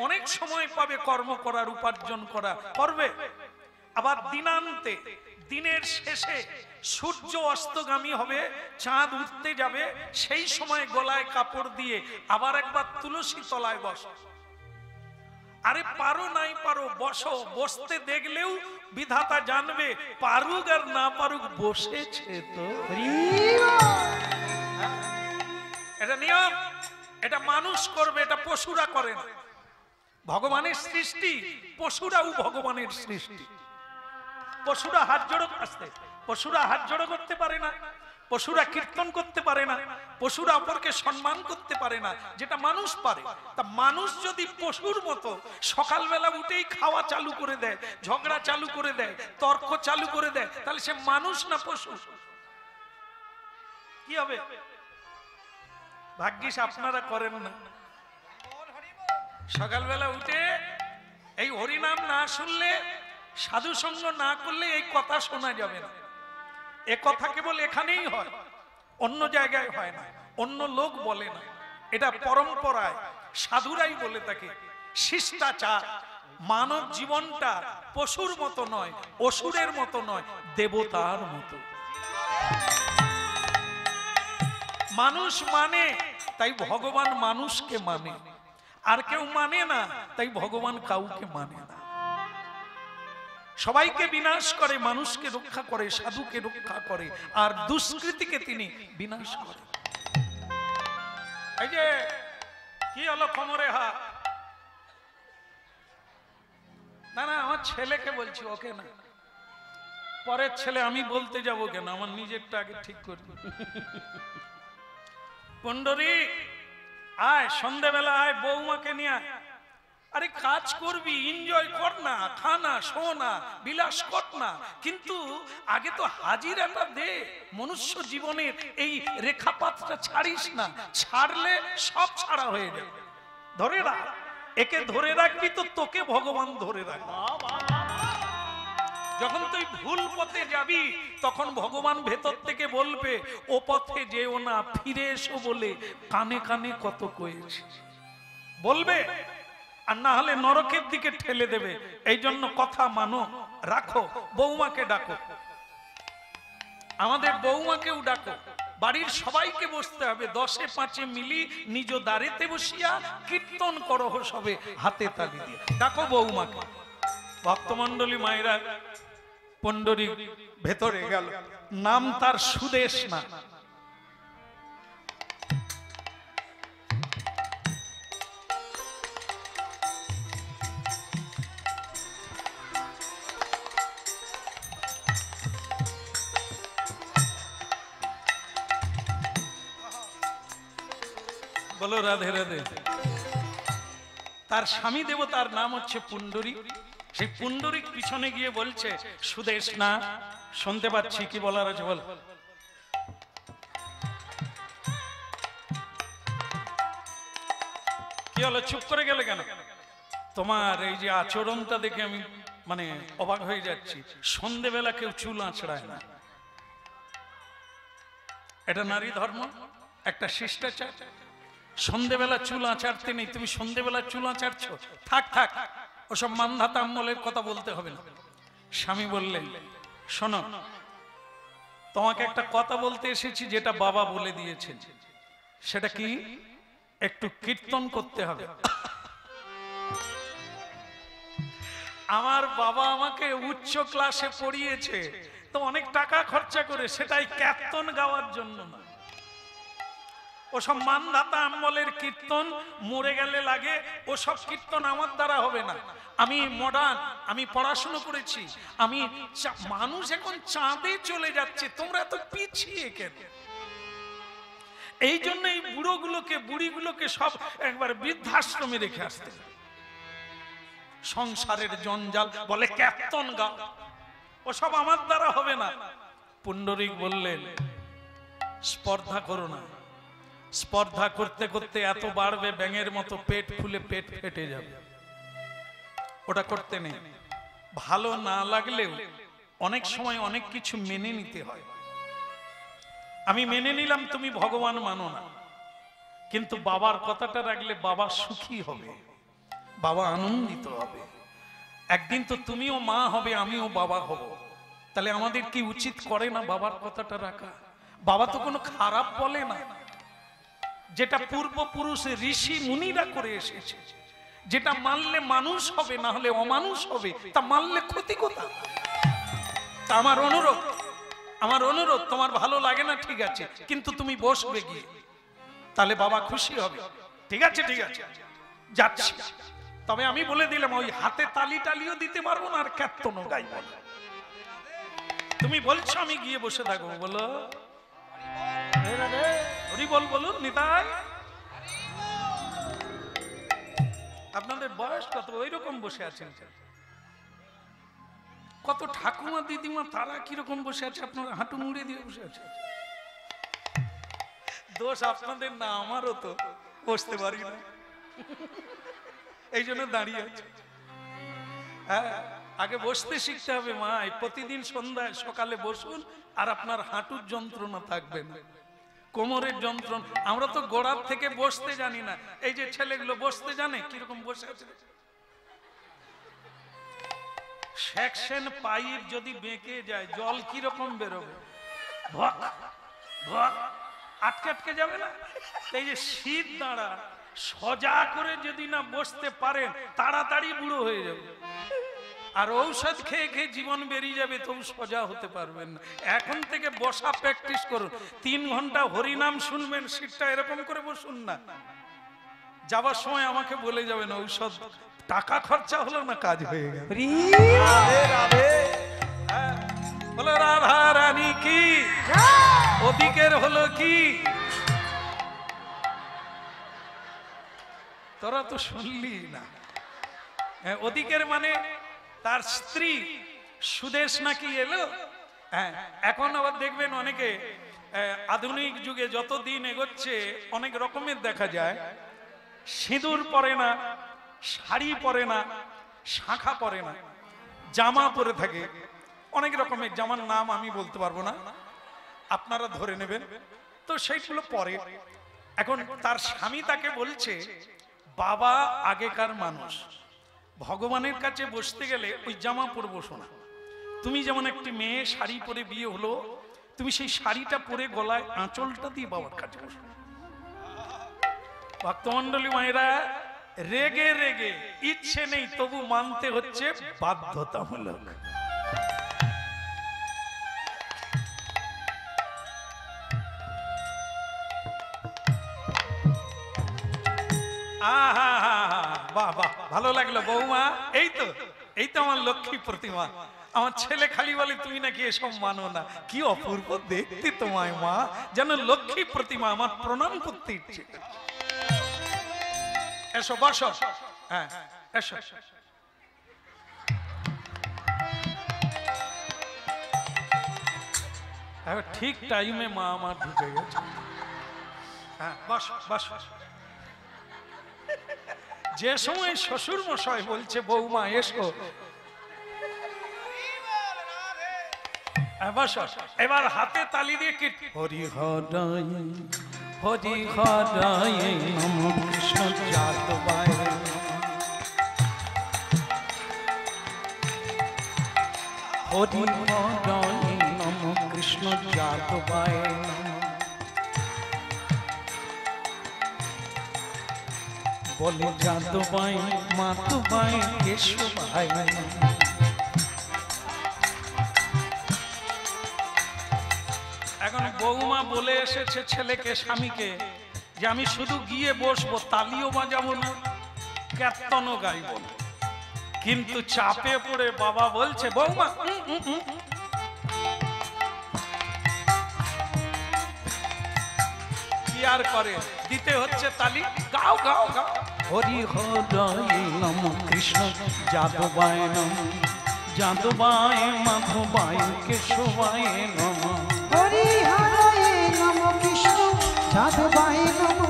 অনেক সময় পাবে কর্ম করার, উপার্জন করা করবে। আবার দিনান্তে, দিনের শেষে সূর্য অস্তগামী হবে, চাঁদ উঠতে যাবে, সেই সময় গলায় কাপড় দিয়ে আবার একবার তুলসী তলায় বসো। আরে পারো নাই পারো বসো, বসতে দেখলেও বিধাতা জানবে, পারুক আর না পারুক বসেছে তো। এটা নিয়ম, এটা মানুষ করবে, এটা পশুরা করে না। ভগবানের সৃষ্টি, পশুরাও ভগবানের সৃষ্টি। পশুরা হাত জড়ো আসতে, পশুরা হাত জড়ো করতে পারে না, পশুরা কীর্তন করতে পারে না, পশুরা অপরকে সম্মান করতে পারে না, যেটা মানুষ পারে। তা মানুষ যদি পশুর মতো সকালবেলা উঠেই খাওয়া চালু করে দেয়, ঝগড়া চালু করে দেয়, তর্ক চালু করে দেয়, তাহলে সে মানুষ না পশু? কি হবে? ভাগ্যিস আপনারা করেন না। সকালবেলা উঠে এই হরিনাম না শুনলে, সাধু সঙ্গ না করলে এই কথা শোনা যাবে না। এ কথা কেবল এখানেই হয়, অন্য জায়গায় হয় না, অন্য লোক বলে না। এটা পরম্পরায় সাধুরাই বলে থাকে। শিষ্টাচার, মানব জীবনটা পশুর মতো নয়, অসুরের মতো নয়, দেবতার মতো। মানুষ মানে, তাই ভগবান মানুষকে মানে, আর কেউ মানে না, তাই ভগবান কাউকে মানে না। সবাইকে বিনাশ করে, মানুষকে রক্ষা করে, সাধুকে রক্ষা করে, আর দুষ্কৃতিকে তিনি বিনাশ করে। এই যে কি হলো কোমরে হাত, না না আমার ছেলেকে বলছি, ওকে না, পরের ছেলে আমি বলতে যাব কেন, আমার নিজেরটা আগে ঠিক করি। পন্ডরী আয়, সন্ধ্যেবেলা আয়, বৌমাকে নিয়ে আয়। আরে কাজ করবি, এনজয় কর না, খানা শোনা, বিলাস কর না, কিন্তু আগে তো হাজিরাটা দে। মনুষ্য জীবনের এই রেখাপাতটা ছাড়িস না, ছাড়লে সব ছাড়া হয়ে যাবে। ধরে রাখ, একে ধরে রাখবি তো তোকে ভগবান ধরে রাখবে। যখন তুই ভুল পথে যাবি, তখন ভগবান ভেতর থেকে বলবে, ও পথে যেও না, ফিরে এসো বলে কানে কানে কত কয়েছি। বলবে, আর না হলে নরকের দিকে ঠেলে দেবে। এই জন্য কথা মানো, রাখো, বৌমাকে ডাকো, আমাদের বৌমাকেও ডাকো, বাড়ির সবাইকে বসতে হবে, 10-5 মিলি নিজ দাঁড়িতে বসিয়া কীর্তন করো সবে হাতে তালি দিয়ে। ডাকো বৌমাকে। ভক্তমন্ডলী মায়েরা, পন্ডরী ভেতরে গেল, নাম তার সুদেশ না। বলো রাধে রাধে। তার স্বামী দেবতার নাম হচ্ছে পুণ্ডরী। সেই পুণ্ডরীক পিছনে গিয়ে বলছে, সুদেশ না, শুনতে পাচ্ছি, কি বলার আছে বল। কি হলো, চুপ করে গেলে কেন? তোমার এই যে আচরণটা দেখে আমি মানে অবাক হয়ে যাচ্ছি। সন্ধেবেলা কেউ চুল আঁচড়ায় না, এটা নারী ধর্ম, একটা শিষ্টাচার। সন্ধেবেলা চুল আঁচাড়তে নেই, তুমি সন্ধেবেলা চুল আঁচাড়ছো, থাক থাক, ওসব মানধাতা আমলের কথা বলতে হবে না। স্বামী বললেন, শোনো, তোমাকে একটা কথা বলতে এসেছি, যেটা বাবা বলে দিয়েছেন। সেটা কি? একটু কীর্তন করতে হবে। আমার বাবা আমাকে উচ্চ ক্লাসে পড়িয়েছে, তো অনেক টাকা খরচা করে, সেটাই কীর্তন গাওয়ার জন্য না। ওসব মানধাতা আমলের কীর্তন মরে গেলে লাগে, ওসব কীর্তন আমার দ্বারা হবে না। আমি মডার্ন, আমি পড়াশুনো করেছি, আমি মানুষ এখন চাঁদে চলে যাচ্ছে, তোমরা এত পিছিয়ে কেন? এই জন্য এই বুড়োগুলোকে, বুড়িগুলোকে সব একবার বৃদ্ধাশ্রমে রেখে আসতে। সংসারের জঞ্জাল বলে কীর্তন গাও, ওসব আমার দ্বারা হবে না। পুণ্ডরীক বললেন, স্পর্ধা করো না, স্পর্ধা করতে করতে এত বাড়বে, ব্যাঙের মতো পেট ফুলে পেট ফেটে যাবে। ওটা করতে নেই। ভালো না লাগলেও অনেক সময় অনেক কিছু মেনে নিতে হয়। আমি মেনে নিলাম তুমি ভগবান মানো না, কিন্তু বাবার কথাটা রাখলে বাবা সুখী হবে, বাবা আনন্দিত হবে। একদিন তো তুমিও মা হবে, আমিও বাবা হব। তাহলে আমাদের কি উচিত করে না বাবার কথাটা রাখা? বাবা তো কোনো খারাপ বলে না, যেটা পূর্বপুরুষে ঋষি মুনিরা করে এসেছে, যেটা মানলে মানুষ হবে, না হলে অমানুষ হবে, তা মানলে ক্ষতি কোথায়? তা আমার অনুরোধ, তোমার ভালো লাগে না ঠিক আছে, কিন্তু তুমি বসবে গিয়ে, তাহলে বাবা খুশি হবে। ঠিক আছে, ঠিক আছে, যাচ্ছি। তবে আমি বলে দিলাম, ওই হাতে তালি টালিও দিতে পারবো না, আর কীর্তনও গাইব না। তুমি বলছো আমি গিয়ে বসে থাকবো, বলো হরি বল, বলুন নিতাই। আপনাদের বয়স কত? ওই রকম বসে আছেন। কত ঠাকুমা দিদিমা তারা কিরকম বসে আছে, আপনারা হাঁটু মুড়ে দিয়ে বসে আছে। দোষ আপনাদের না, আমারও তো বসতে পারি না, এই জন্য দাঁড়িয়ে আছে। হ্যাঁ, আগে বসতে শিখতে হবে মা। প্রতিদিন সন্ধ্যায় সকালে বসুন, আর আপনার হাঁটুর যন্ত্রণা থাকবে না, কোমরের যন্ত্রণা। আমরা তো গোড়ার থেকে বসতে জানি না। এই যে ছেলেগুলো বসতে জানে, কিরকম বসে আছে। সেকশন পাইপ যদি বেঁকে যায়, জল কিরকম বেরোবে? আটকে আটকে যাবে না? এই যে শীত দাঁড়া, সোজা করে যদি না বসতে পারেন, তাড়াতাড়ি বুড়ো হয়ে যাবে। আর ঔষধ খেয়ে খেয়ে জীবন বেরিয়ে যাবে, তবু সোজা হতে পারবেন না। এখন থেকে বসা প্র্যাকটিস করুন। 3 ঘন্টা হরিনাম শুনবেন, শীতটা এরকম করে বসুন না। যাবার সময় আমাকে বলে যাবেন, ঔষধ টাকা খরচা হলো না, কাজ হয়ে গেল। বলো রাধা রানী কি, ওদিকের হলো কি? তোরা তো শুনলি না। ওদিকের মানে তার স্ত্রী সুদেশ নাকি এলো। হ্যাঁ, এখন আবার দেখবেন অনেকে আধুনিক যুগে যত দিন এগোচ্ছে অনেক রকমের দেখা যায়। সিঁদুর পরে না, শাড়ি পরে না, শাঁখা পরে না, জামা পরে থাকে। অনেক রকমের জামার নাম আমি বলতে পারবো না, আপনারা ধরে নেবেন। তো সেইগুলো পরে। এখন তার স্বামী তাকে বলছে, বাবা আগেকার মানুষ, ভগবানের কাছে বসতে গেলে ওই জামা পরে বসো না। তুমি যেমন একটি মেয়ে শাড়ি পরে বিয়ে হলো, তুমি সেই শাড়িটা পরে গলায় আঁচলটা দিয়ে বাবার কাছে বসো। ভক্তমন্ডলী মায়েরা, রেগে রেগে ইচ্ছে নেই, তবু মানতে হচ্ছে বাধ্যতামূলক। আহা, বাহ বাহ, ভালো লাগলো বৌমা। এই তো আমার লক্ষ্মী প্রতিমা। আমার ছেলে খালি বলে তুমি নাকি এসব মানো না। কি অপূর্ব দেখতে তোমায় মা, যেন লক্ষ্মী প্রতিমা। আমার প্রণাম করতে ইচ্ছে। এসো বসো। হ্যাঁ এসো। ঠিক টাইমে মা আমার ঢুকে গেছে। হ্যাঁ বসো বসো। যে সময় শ্বশুর মশাই বলছে বৌমা এসো, এবার হাতে তালি দিয়ে কি হরি হরায় হরি হরায় নম কৃষ্ণ যাদবায়, হরি হরায় নম কৃষ্ণ যাদবায়, বলে যাদবাই মাতুবাই কেশবাই। এখন বৌমা বলে এসেছে ছেলেকে, স্বামীকে, যে আমি শুধু গিয়ে বসবো, তালিও বাজাবো না, কীর্তনও গাইব না। কিন্তু চাপে পড়ে বাবা বলছে, বৌমা কি আর করে, দিতে হচ্ছে তালি। গাও গাও গাও। হরি হরায় নম কৃষ্ণ যাদবায় নম, যাদবায় মাধবায় কেশবায় নম, হরি হরায় নম কৃষ্ণ যাদবায় নম,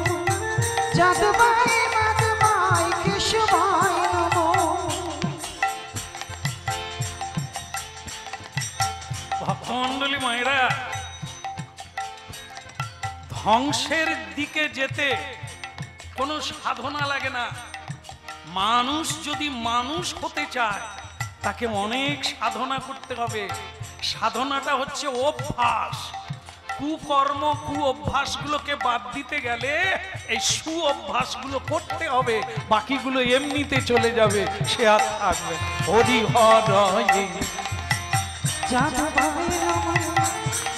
যাদবায় মাধবায় কেশবায় নম। ভক্তমন্ডলী মায়েরা, ধ্বংসের দিকে যেতে কোনো সাধনা লাগে না। মানুষ যদি মানুষ হতে চায় তাকে অনেক সাধনা করতে হবে। সাধনাটা হচ্ছে অভ্যাস। কুকর্ম কু অভ্যাসগুলোকে বাদ দিতে গেলে এই সু অভ্যাসগুলো করতে হবে, বাকিগুলো এমনিতে চলে যাবে, সে আর থাকবে। হরি হর যাদবায় নমঃ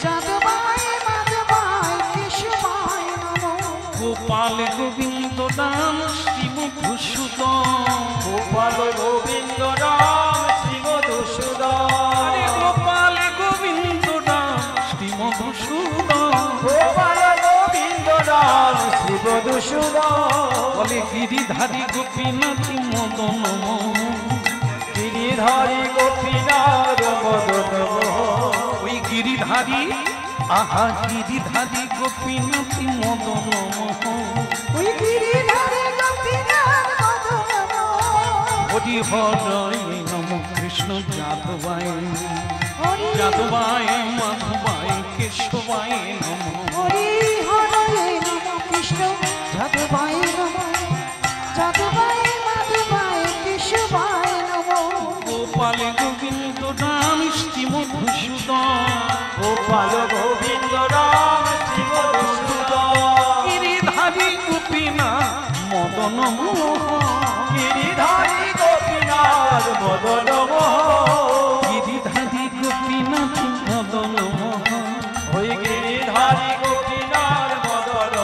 যাদবায় মাধবায় কেশবায় নমঃ গোপাল গোবিন্দ নাম শ্রী মধুসূদন গোপাল গোবিন্দ রাম শ্রী মধুসূদন গোপাল গোবিন্দ নাম শ্রী মধুসূদন গোপাল গোবিন্দ রাম শ্রী মধুসূদন বলে গিরিধারী গোপীনাথ মদন গিরিধারী গোপীনাথ মদন ওই গিরিধারী, আহা গিরিধারী গোপীনাথ মদন ওই গিরিধারে গোপীনাথ মদন হরি হরয় নম কৃষ্ণ যাদবায় হরি যাদবায় মাধবায় কেশবায় নম হরি হরে নমঃ কৃষ্ণ যাদবায় নমঃ যাদবায় মাধবায় কেশবায় নমঃ গোপাল গোবিন্দ রাম শ্রী মধুসূদন গোপাল গোবিন্দ রাম শ্রী মধুসূদন গিরিধারী গোপীনাথ মদন গিরিধারী গোপীনাথ মদন গিরিধারী গোপীনাথ মদন ওই গিরিধারী গোপীনাথ মদন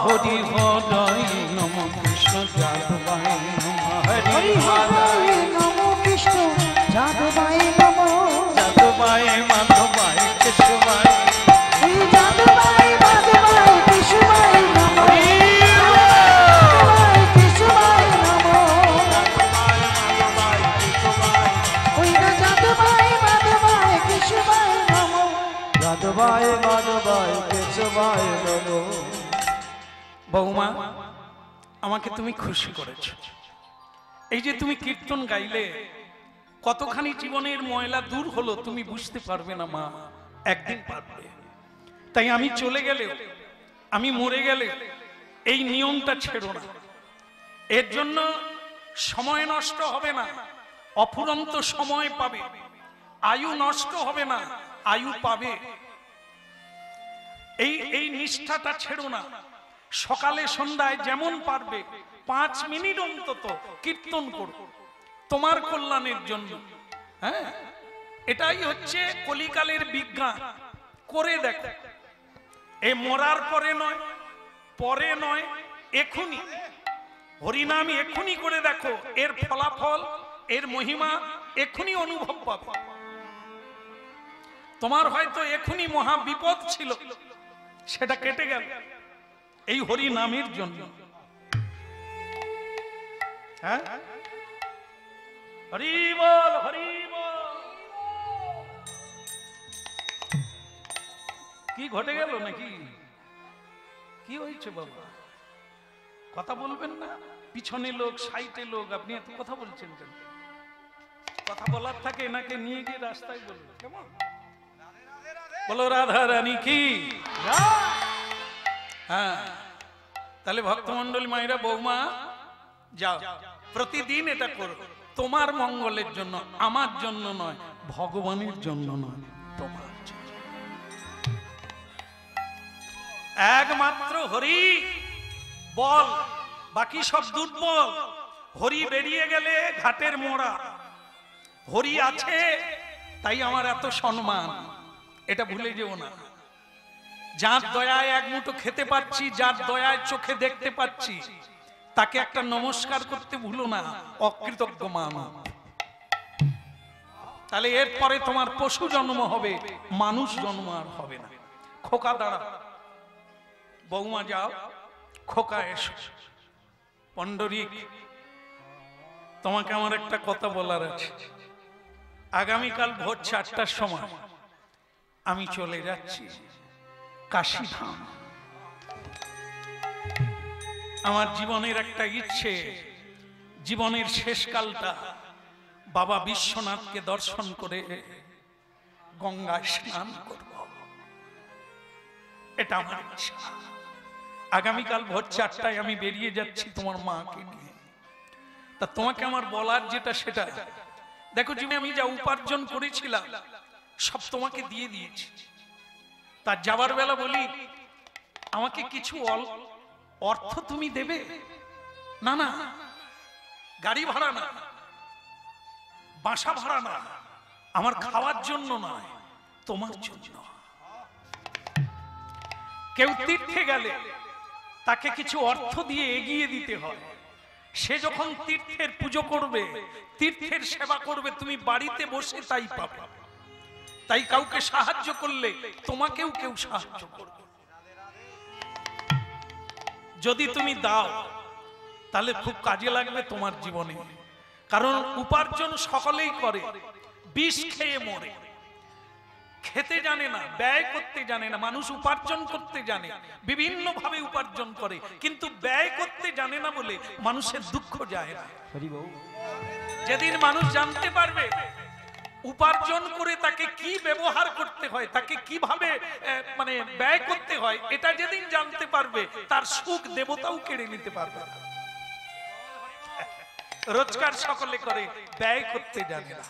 হরি হরয় নম কৃষ্ণ যাদবায় নম হরি হরে নমঃ কৃষ্ণ যাদবায় নমঃ যাদবায় মাধবায় কেশবায় এই যাদবায় মাধবায় কেশবায় নমঃ যাদবায় কেশবায় নমঃ ওই না যাদবায় মাধবায় কেশবায় নমঃ যাদবায় মাধবায় কেশবায় নমঃ বৌমা, আমাকে তুমি খুশি করেছো। এই যে তুমি কীর্তন গাইলে, কতখানি জীবনের ময়লা দূর হলো তুমি বুঝতে পারবে না মা, একদিন পারবে। তাই আমি চলে গেলেও, আমি মরে গেলে এই নিয়মটা ছেড়ো না। এর জন্য সময় নষ্ট হবে না, অফুরন্ত সময় পাবে। আয়ু নষ্ট হবে না, আয়ু পাবে। এই নিষ্ঠাটা ছেড়ো না। সকালে সন্ধ্যায় যেমন পারবে 5 মিনিট অন্তত কীর্তন করো, তোমার কল্যাণের জন্য। হ্যাঁ, এটাই হচ্ছে কলিকালের বিজ্ঞান। করে দেখো, এ মরার পরে নয়, পরে নয়, এখুনি হরিনাম এখুনি করে দেখো, এর ফলাফল, এর মহিমা এখুনি অনুভব পাবে। তোমার হয়তো এখুনি মহা বিপদ ছিল, সেটা কেটে গেল এই হরি নামের জন্য। হ্যাঁ, হরি বল, হরি বল। কি ঘটে গেল নাকি? কি হয়েছে বাবা? কথা বলবেন না? পিছনে লোক, সাইটে লোক, আপনি এত কথা বলছেন কেন? কথা বলার থাকে এনাকে নিয়ে গিয়ে রাস্তায় বলবেন, কেমন? বলো রাধা রানী কি? হ্যাঁ, তাহলে ভক্তমন্ডলী মায়েরা, বৌমা যাও, প্রতিদিন এটা করো, তোমার মঙ্গলের জন্য, আমার জন্য নয়, ভগবানের জন্য নয়, তোমার জন্য। একমাত্র হরি বল, বাকি সব দুর্বল। হরি বেরিয়ে গেলে ঘাটের মোড়া। হরি আছে তাই আমার এত সম্মান, এটা ভুলে যেও না। যার দয়ায় এক মুঠো খেতে পাচ্ছি, যার দয়ায় চোখে দেখতে পাচ্ছি, তাকে একটা নমস্কার করতে ভুলো না, অকৃতজ্ঞ মানব। তাহলে এরপরে তোমার পশু জন্ম হবে, মানুষ জন্ম আর হবে না। খোকা দাঁড়া, বৌমা যাও, খোকা এসো। পণ্ডরিক, তোমাকে আমার একটা কথা বলার আছে। আগামীকাল ভোর 4টার সময় আমি চলে যাচ্ছি কাশীধাম। আমার জীবনের একটা ইচ্ছে, জীবনের শেষকালটা বাবা বিশ্বনাথকে দর্শন করে গঙ্গায় স্নান করব, এটা আমার ইচ্ছা। আগামীকাল ভোর 4টায় আমি বেরিয়ে যাচ্ছি তোমার মাকে নিয়ে। তা তোমাকে আমার বলার যেটা সেটা, দেখো যে আমি যা উপার্জন করেছিলাম সব তোমাকে দিয়ে দিয়েছি। তার যাবার বেলা বলি আমাকে কিছু অর্থ তুমি দেবে? না না, গাড়ি ভাড়া না, বাসা ভাড়া না, আমার খাওয়ার জন্য নয়, তোমার জন্য। কেউ তীর্থে গেলে তাকে কিছু অর্থ দিয়ে এগিয়ে দিতে হয়। সে যখন তীর্থের পুজো করবে, তীর্থের সেবা করবে, তুমি বাড়িতে বসে তাই পাবে। তাই কাউকে সাহায্য করলে তোমাকেও কেউ সাহায্য করবে। যদি তুমি দাও তাহলে খুব কাজে লাগবে তোমার জীবনে। কারণ উপার্জন সকলেই করে, বিষ খেয়ে মরে। খেতে জানে না, ব্যয় করতে জানে না। মানুষ উপার্জন করতে জানে, বিভিন্ন ভাবে উপার্জন করে, কিন্তু ব্যয় করতে জানে না বলে মানুষের দুঃখ যায় না। যেদিন মানুষ জানতে পারবে উপার্জন করে তাকে কি ব্যবহার করতে হয়, তাকে কিভাবে মানে ব্যয় করতে হয়, এটা যেদিন জানতে পারবে তার সুখ দেবতাও কেড়ে নিতে পারবে না। রোজগার সকলে করে, ব্যয় করতে জানে না।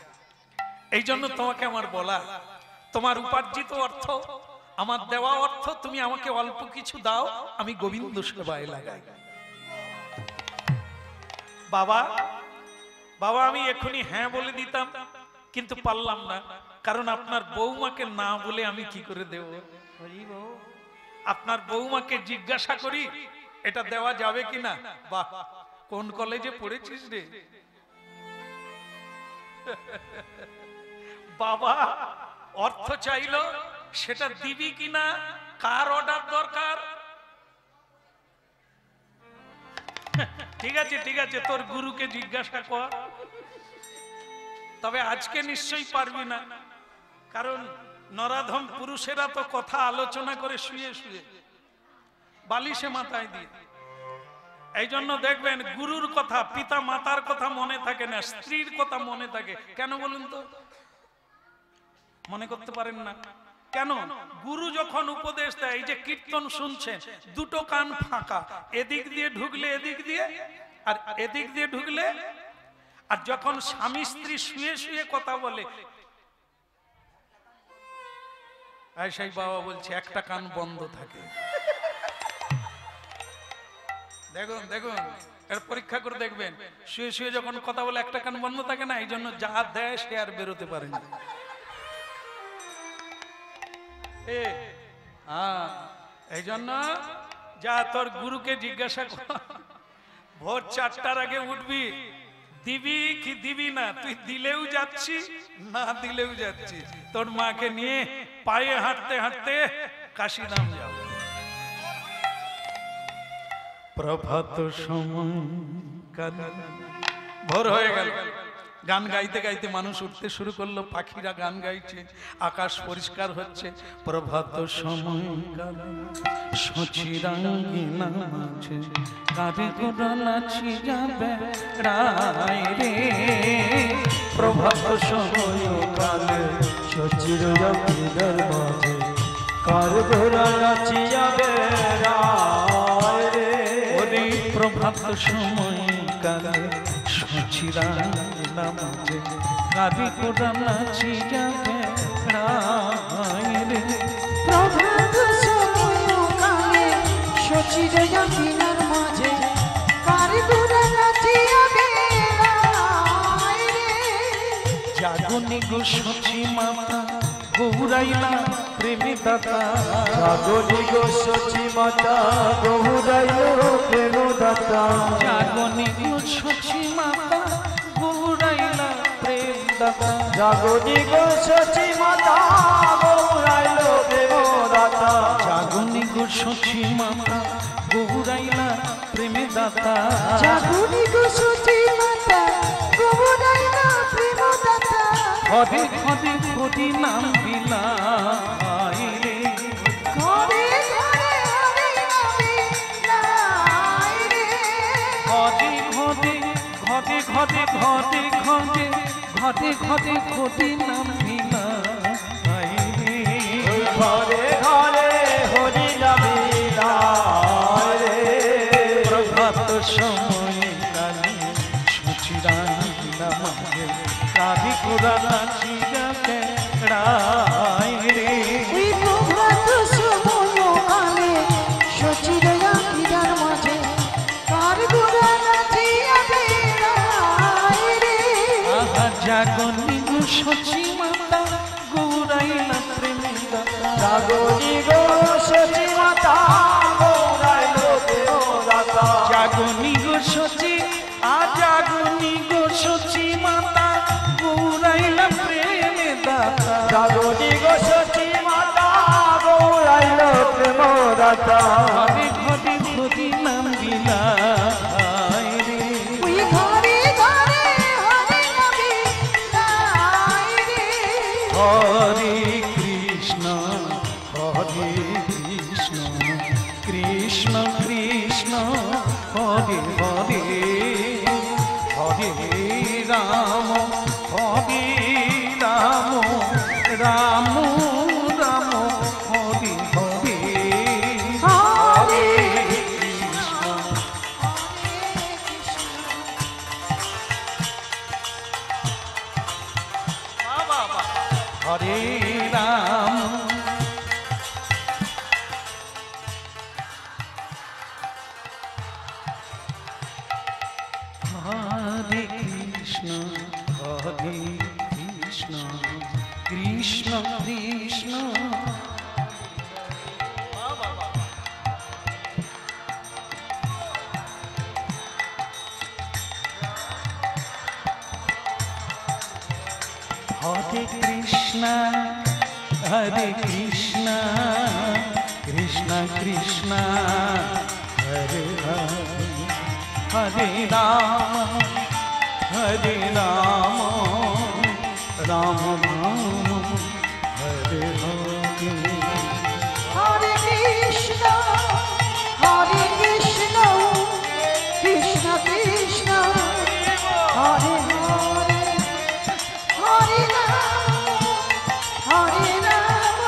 এই জন্য তোমাকে আমার বলা, তোমার উপার্জিত অর্থ, আমার দেওয়া অর্থ তুমি আমাকে অল্প কিছু দাও, আমি গোবিন্দ সেবায় লাগাই। বাবা বাবা আমি এখনই হ্যাঁ বলে দিতাম, কিন্তু পারলাম না, কারণ আপনার বৌমাকে না বলে আমি কি করে দেব? আপনার বৌমাকে জিজ্ঞাসা করি এটা দেওয়া যাবে কিনা। বাহ, কোন কলেজে পড়েছিস রে বাবা? অর্থ চাইলো, সেটা দিবি কিনা, কার অর্ডার দরকার? ঠিক আছে ঠিক আছে, তোর গুরুকে জিজ্ঞাসা কর। তবে আজকে নিশ্চয়ই পারবি না, কারণ নরাধম পুরুষেরা তো কথা আলোচনা করে শুয়ে শুয়ে, বালিশে মাথায় দিয়ে। এই জন্য দেখবেন গুরুর কথা, পিতা মাতার কথা মনে থাকে না, স্ত্রীর কথা মনে থাকে। কেন বলুন তো? মনে করতে পারেন না কেন? গুরু যখন উপদেশ দেয়, এই যে কীর্তন শুনছেন, দুটো কান ফাঁকা, এদিক দিয়ে ঢুকলে এদিক দিয়ে, আর এদিক দিয়ে ঢুকলে। আর যখন স্বামী স্ত্রী শুয়ে শুয়ে কথা বলে, সেই বাবা বলছে একটা কান বন্ধ থাকে। দেখুন দেখুন, এর পরীক্ষা করে দেখবেন, শুয়ে শুয়ে যখন কথা বলে একটা কান বন্ধ থাকে না। এই জন্য যা দেয় সে আর বেরোতে পারে না। এই জন্য যা তোর গুরুকে জিজ্ঞাসা কর, ভোর 4টার আগে উঠবি, দিবি কি দিবি না। তুই দিলেও যাচ্ছি, না দিলেও যাচ্ছি। তোর মাকে নিয়ে পায়ে হাঁটতে হাঁটতে কাশিধাম যাও। প্রভাত সময় ভোর হয়ে গেল, গান গাইতে গাইতে মানুষ উঠতে শুরু করলো, পাখিরা গান গাইছে, আকাশ পরিষ্কার হচ্ছে। প্রভাত সময় সচিরাঙ্গিনা মাঝে কারে গোড়া নাচি যাবে রায় রে। প্রভাত সময় কালে সচিরাঙ্গিনার মাঝে কারে গোড়া নাচি যাবে রায় রে। ওরে প্রভাত সময় কালে সচিরাঙ্গিনা মাঝে কারে গোড়া নাচি যাবে রায় রে। প্রভাত সময় কালে সচিরাঙ্গিনার মাঝে কারে গোড়া নাচিয়া বেড়ায় রে। জাগনি গো সচি মাতা গৌরাইলা প্রেমী দাতা। জাগনি গো সচি মাতা গৌরাইলা প্রেম দাতা। জাগনি গো সচি মাতা গৌরাইলা প্রেম দাতা। জাগনি গো সচি মাতা গৌরাইলা প্রেম দাতা। জাগনি গো সচি মাতা গৌরাইলা প্রেম দাতা। জাগনি গো সচি মাতা গৌরাইলা প্রেম দাতা। হরে হরে হরি নাম বিলায় রে। ঘরে ঘরে হরি নাম বিলায় রে। ঘরে ঘরে ঘরে ঘরে ঘরে ঘরে ঘরে ঘরে হরি নাম বিলায় রে। ঘরে ঘরে হরি নাম বিলায় না মানে কাঁদি কোরা নাচি যাকে রাই রে ওই প্রভাত সময় কালে সচিরয়া কিরার মাঝে কার গোড়া নাচিয়া বেড়ায় রে আহা জাগনি গো সচি মাতা গৌরাইলা প্রেমে দাতা জাগনি গো সচি মাতা গৌরাইল প্রেমদাতা জাগনি গো সচি জাগনি গো সচি মাতা গৌরাইলা প্রেমে দাতা জাগনি গো সচি মাতা গৌরাইল প্রেমদাতা ঘরে ঘরে ঘরে নাম বিলায় রে ওই ঘরে ঘরে হরে নামে নাই রে হরে কৃষ্ণ কৃষ্ণ কৃষ্ণ হরে হরে হরে রাম রাম রাম হরে হরে হরে কৃষ্ণ হরে রাম হরে কৃষ্ণ কৃষ্ণ কৃষ্ণ হরে কৃষ্ণ কৃষ্ণ কৃষ্ণ হরে হরে রাম রাম রাম হরে হরে হরে কৃষ্ণ কৃষ্ণ কৃষ্ণ হরে হরে হরে রাম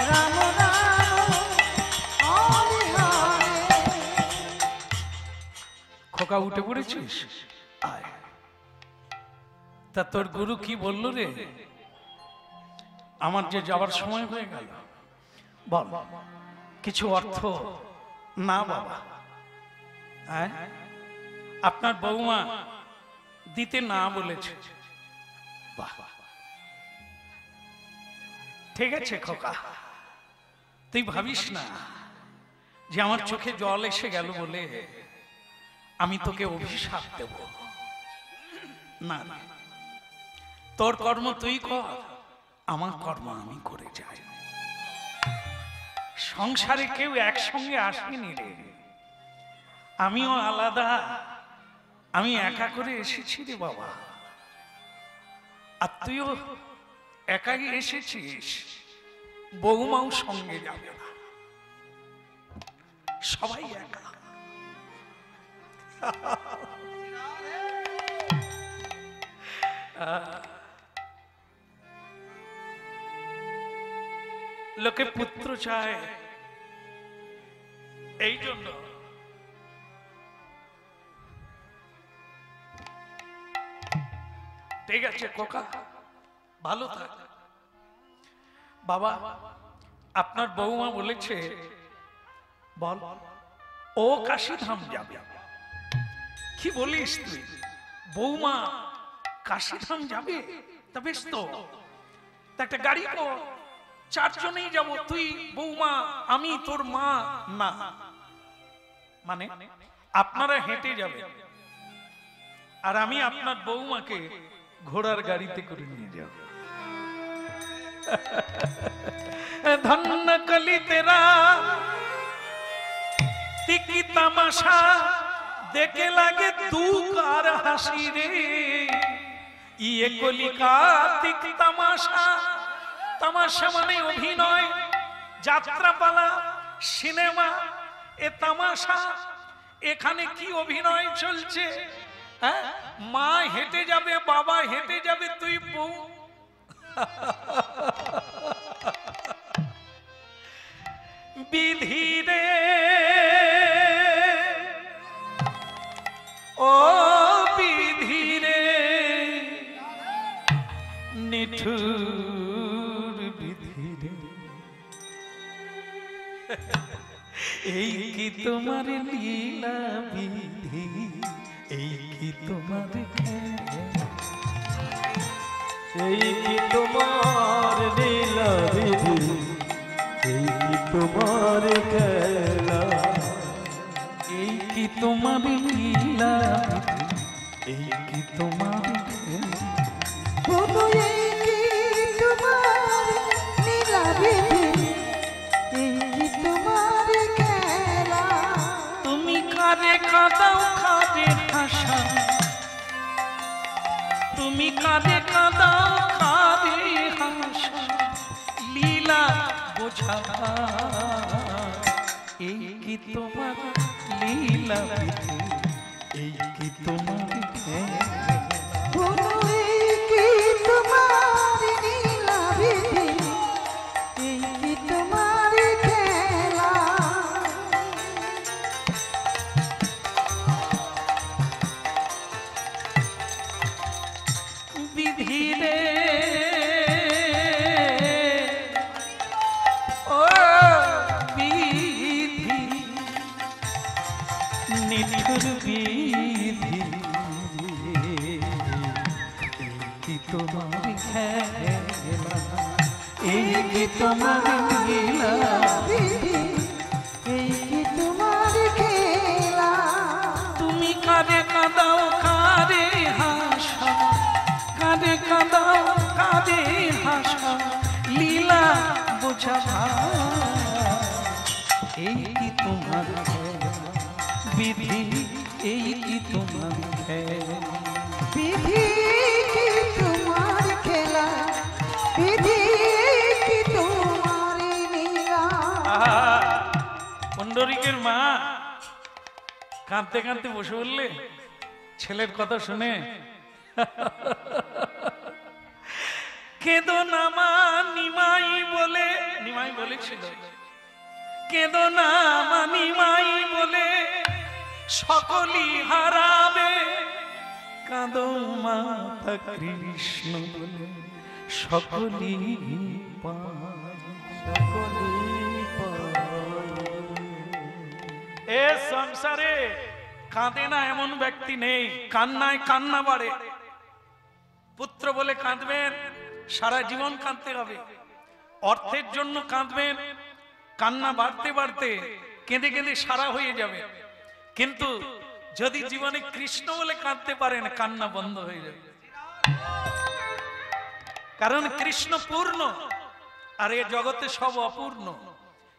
রাম রাম হরে হরে খোকা উঠে পড়েছিস আয় তা তোর গুরু কি বলল রে আমার যে যাওয়ার সময় হয়ে গেল বল কিছু অর্থ না বাবা হ্যাঁ আপনার বৌমা দিতে না বলেছে বাহ ঠিক আছে খোকা তুই ভাবিস না যে আমার চোখে জল এসে গেল বলে আমি তোকে অভিশাপ দেব না না তোর কর্ম তুই কর আমার কর্ম আমি করে যাই সংসারে কেউ একসঙ্গে আসেনি রে আমিও আলাদা আমি একা করে এসেছি রে বাবা আর তুইও একাই এসেছিস বৌমাও সঙ্গে যাবে না সবাই একা লোকে পুত্র চায় এই জন্য ঠিক আছে কোকা ভালো থাক বাবা আপনার বৌমা বলেছে বল ও কাশীধাম যাবে কি বলিস তুই বৌমা কাশীধাম যাবে তা বেশ তো একটা গাড়ি কর চারজনেই যাব তুই বৌমা আমি তোর মা না মানে আপনারা হেঁটে যাবে আর আমি আপনার বৌমাকে ঘোড়ার গাড়িতে করে নিয়ে যাব ধন্য কলি তেরা তিকি তামাশা দেখে লাগে তু কার হাসি রে ইয়ে কলিকা তিক তামাশা তামাশা মানে অভিনয় যাত্রাপালা সিনেমা এ তামাশা এখানে কি অভিনয় চলছে হ্যাঁ মা হেঁটে যাবে বাবা হেঁটে যাবে তুই বউ বিধি রে ও বিধি রে এই কি তোমার লীলা বিধি, এই কি তোমার খেলা। এই কি তোমার লীলা বিধি, এই কি তোমার খেলা। এই কি তোমার লীলা বিধি, এই কি তোমার খেলা। বলো এই কি তোমার লীলা বিধি, এই কি তোমার খেলা। তুমি কারে কাঁদাও কারে হাসা, তুমি কারে কাঁদাও কারে হাসা, লীলা বোঝা। এই কি তোমার লীলা বিধি, এই কি তোমার খেলা। বলো এই কি তোমার লীলা বিধি, এই কি তোমার খেলা। বিধি রে ও বিধি, নিঠুর বিধি, এই কি তোমার খেলা, এই কি তোমার লীলা। বিধি, এই কি তোমার খেলা। তুমি কারে কাঁদাও কারে হাসা, কারে কাঁদাও কারে হাসা, লীলা বোঝা। এই কি তোমার খেলা, বিধি এই কি তোমার খেলা। বিধি কি তোমার খেলা, বিধি কি তোমার লীলা। পণ্ডরিকের মা কাঁদতে কাঁদতে বসে বললে ছেলের কথা শুনে, কেঁদো না মা নিমাই বলে, নিমাই বলেছিল কেঁদো না মা নিমাই বলে সকলই হারাবে, কাঁদো মাতা কৃষ্ণ বলে সকলই পাবে। এ সংসারে কাঁদে না এমন ব্যক্তি নেই, কান্নায় কান্না বাড়ে। পুত্র বলে কাঁদবেন, সারা জীবন কাঁদতে হবে। অর্থের জন্য কাঁদবেন, কান্না বাড়তে বাড়তে কেঁদে কেঁদে সারা হয়ে যাবে। কিন্তু যদি জীবনে কৃষ্ণ বলে কাঁদতে পারেন, কান্না বন্ধ হয়ে যাবে। কারণ কৃষ্ণ পূর্ণ, আর এ জগতে সব অপূর্ণ।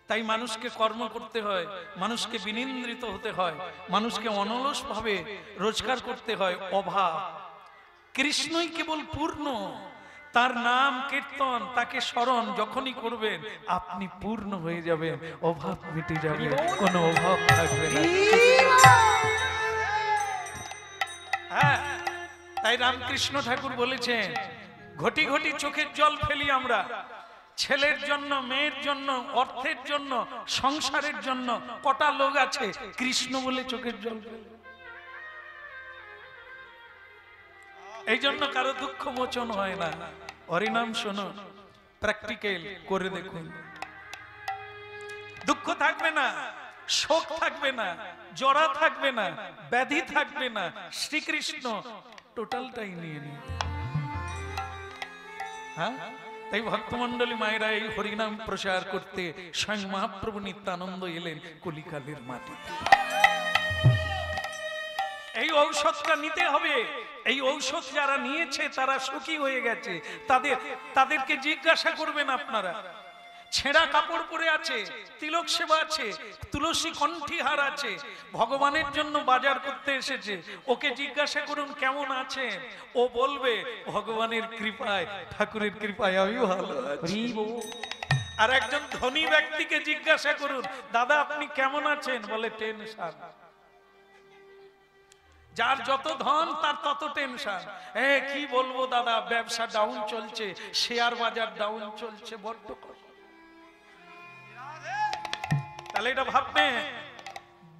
তাই মানুষকে কর্ম করতে হয়, মানুষকে বিনিন্দ্রিত হতে হয়, মানুষকে অনলস ভাবে রোজগার করতে হয়। অভাব, কৃষ্ণই কেবল পূর্ণ। তার নাম কীর্তন, তাকে স্মরণ যখনই করবেন আপনি পূর্ণ হয়ে যাবেন, অভাব মিটে যাবে, কোনো অভাব থাকবে না। হ্যাঁ, তাই রামকৃষ্ণ ঠাকুর বলেছেন, ঘটি ঘটি চোখের জল ফেলি আমরা, ছেলের জন্য, মেয়ের জন্য, অর্থের জন্য, সংসারের জন্য। কটা লোক আছে কৃষ্ণ বলে চোখের জল ফেলে। এই জন্য কারো দুঃখ মোচন হয় না। হরিনাম শোনো, প্র্যাকটিক্যাল করে দেখুন, দুঃখ থাকবে না, শোক থাকবে না, জরা থাকবে না, ব্যাধি থাকবে না। শ্রীকৃষ্ণ টোটালটাই নিয়ে নিন। হ্যাঁ, তাই ভক্তমন্ডলী মায়েরা এই হরিনাম প্রচার করতে স্বয়ং মহাপ্রভু নিত্যানন্দ এলেন কলিকালের মাটিতে। এই ঔষধটা নিতে হবে। এই ঔষধ যারা নিয়েছে তারা সুখী হয়ে গেছে। তাদেরকে জিজ্ঞাসা করবেন আপনারা, ছেঁড়া কাপড় পরে আছে, তিলক সেবা আছে, তুলসী কণ্ঠীহার আছে, ভগবানের জন্য বাজার করতে এসেছে। ওকে জিজ্ঞাসা করুন কেমন আছে, ও বলবে ভগবানের কৃপায়, ঠাকুরের কৃপায় আমি ভালো আছি। আর একজন ধনী ব্যক্তিকে জিজ্ঞাসা করুন, দাদা আপনি কেমন আছেন, বলে টেনশন। যার যত ধন তার তত টেনশন। কি বলবো দাদা, ব্যবসা ডাউন চলছে, শেয়ার বাজার ডাউন চলছে, বড্ড কষ্ট। তাহলে এটা ভাববে,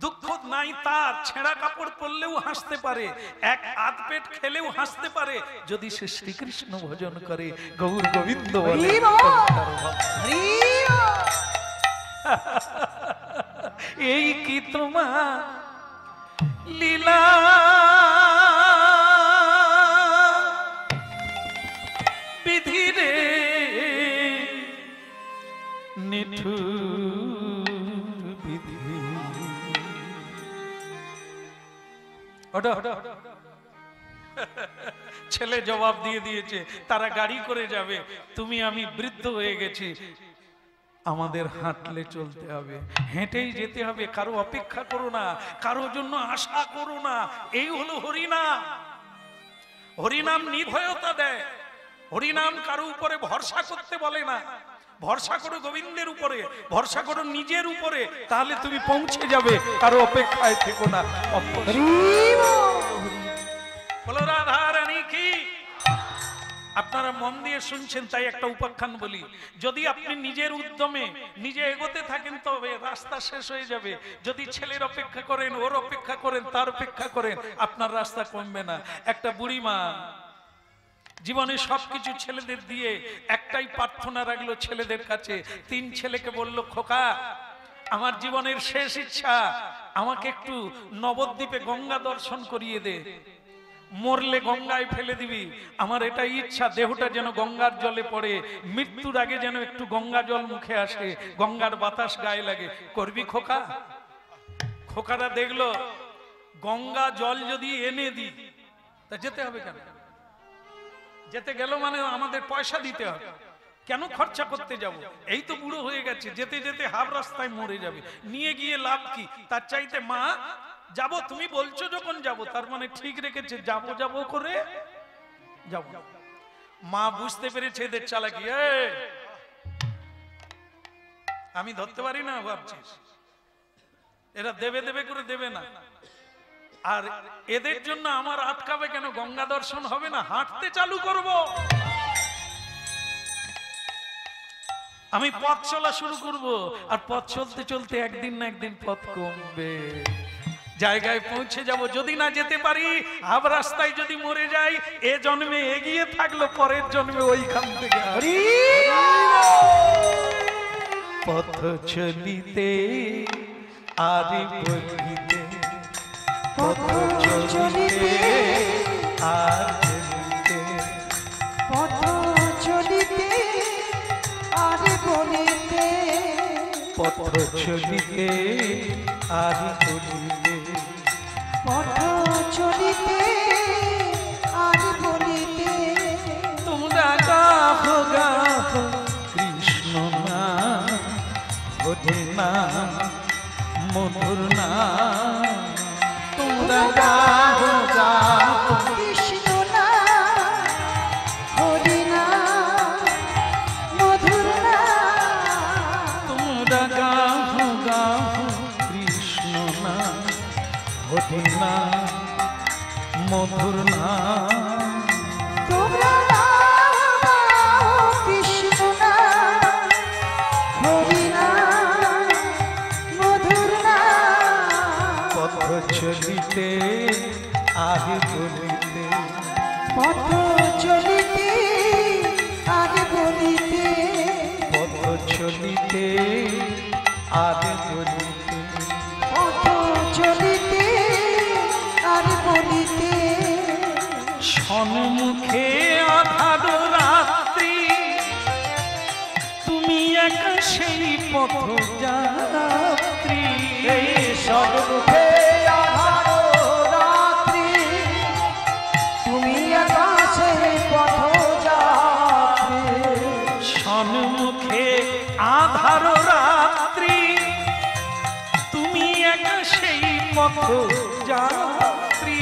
দুঃখ নাই তার, ছেঁড়া কাপড় পরলেও হাসতে পারে, এক আধ পেট খেলেও হাসতে পারে, যদি সে শ্রীকৃষ্ণ ভজন করে, গৌর গোবিন্দ বলে। এই কি তোমার লীলা বিধি রে নিঠুর বিধি। ছেলে জবাব দিয়ে দিয়েছে, তারা গাড়ি করে যাবে, তুমি আমি বৃদ্ধ হয়ে গেছি, আমাদের হাঁটলে চলতে হবে, হেঁটেই যেতে হবে, কারো অপেক্ষা করো না, কারো জন্য আশা করো না। এই হলো হরিনাম। হরিনাম নির্ভয়তা দেয়, হরিনাম কারো উপরে ভরসা করতে বলে না। ভরসা করো গোবিন্দের উপরে, ভরসা করো নিজের উপরে, তাহলে তুমি পৌঁছে যাবে, কারো অপেক্ষায় থেকো না। বলো রাধা রানী কি। আপনারা মন দিয়ে শুনছেন তাই একটা উপাখ্যান বলি, যদি আপনি নিজের উদ্যমে নিজে এগোতে থাকেন তবে রাস্তা শেষ হয়ে যাবে। যদি ছেলের অপেক্ষা করেন, ওর অপেক্ষা করেন, তার অপেক্ষা করেন, আপনার রাস্তা কমবে না। একটা বুড়ি মা জীবনে সবকিছু ছেলেদের দিয়ে একটাই প্রার্থনা রাখলো ছেলেদের কাছে। 3 ছেলেকে বলল, খোকা আমার জীবনের শেষ ইচ্ছা, আমাকে একটু নবদ্বীপে গঙ্গা দর্শন করিয়ে দে, মরলে গঙ্গায় ফেলে দিবি, আমার এটাই ইচ্ছা, দেহটা যেন গঙ্গার জলে পড়ে, মৃত্যুর আগে যেন একটু গঙ্গা জল মুখে আসে, গঙ্গার বাতাস গায়ে লাগে, করবি খোকা? খোকারা দেখলো গঙ্গা জল যদি এনে দিই তা যেতে হবে কেন? যেতে গেল মানে আমাদের পয়সা দিতে হবে, কেন খরচা করতে যাব? এই তো বুড়ো হয়ে গেছে, যেতে যেতে হাফ রাস্তায় মরে যাবে, নিয়ে গিয়ে লাভ কি? তার চাইতে মা যাবো, তুমি বলছো যখন যাব, তার মানে ঠিক রেখেছে, যাবো যাবো করে যাব। মা বুঝতে পেরেছে এদের চালাকি, আমি ধরতে পারি না ভাবছিস, এরা দেবে দেবে করে দেবে না, আর এদের জন্য আমার আটকাবে কেন? গঙ্গা দর্শন হবে না, হাঁটতে চালু করব, আমি পথ চলা শুরু করব, আর পথ চলতে চলতে একদিন না একদিন পথ কমবে, জায়গায় পৌঁছে যাব। যদি না যেতে পারি, আব রাস্তায় যদি মরে যাই, এ জন্মে এগিয়ে থাকলো, পরের জন্মে ওইখান থেকে। পথ চলিতে আরি বলিতে, পথ চলিতে আর বলিতে, পথ চলিতে আর বলিতে, পথ চলিতে আর বলিতে, পথ চলিতে আর বলিতে, তোমরা গাহো গাহো কৃষ্ণ নাম, হরে নাম মধুর নাম, তোমরা গাহো গাহো কৃষ্ণ নাম, হরি নাম মধুর নাম, তোমরা গাহো গাহো কৃষ্ণ নাম, হরে নাম মধুর নাম, তোমরা গাও কৃষ্ণ নাম, হরি নাম মধুর নাম, পথ চলিতে আগে বলিতে, পথ চলিতে আর বলিতে, পথ চলিতে আগে বলিতে, পথ চলিতে আর বলিতে, সম্মুখে আধার রাত্রি, তুমি একা সেই পথ যাত্রী, সম্মুখে আধার রাত্রি, তুমি আকাশে পথ যাত্রী, সম্মুখে আধার রাত্রি, তুমি একা সেই পথ যাত্রী,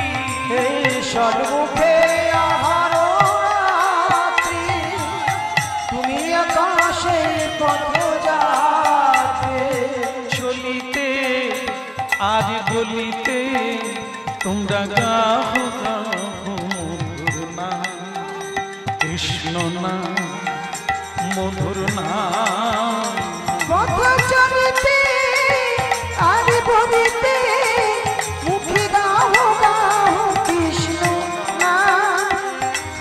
সম্মুখে আধার রাত্রি, তুমি আকাশে পথ যাত্রী, চলিতে আর বলিতে, তোমরা গাহো গাহো মধুর নাম, কৃষ্ণ নাম মধুর নাম, পথ চলিতে আর বলিতে, মুখে গাও গাও কৃষ্ণ নাম,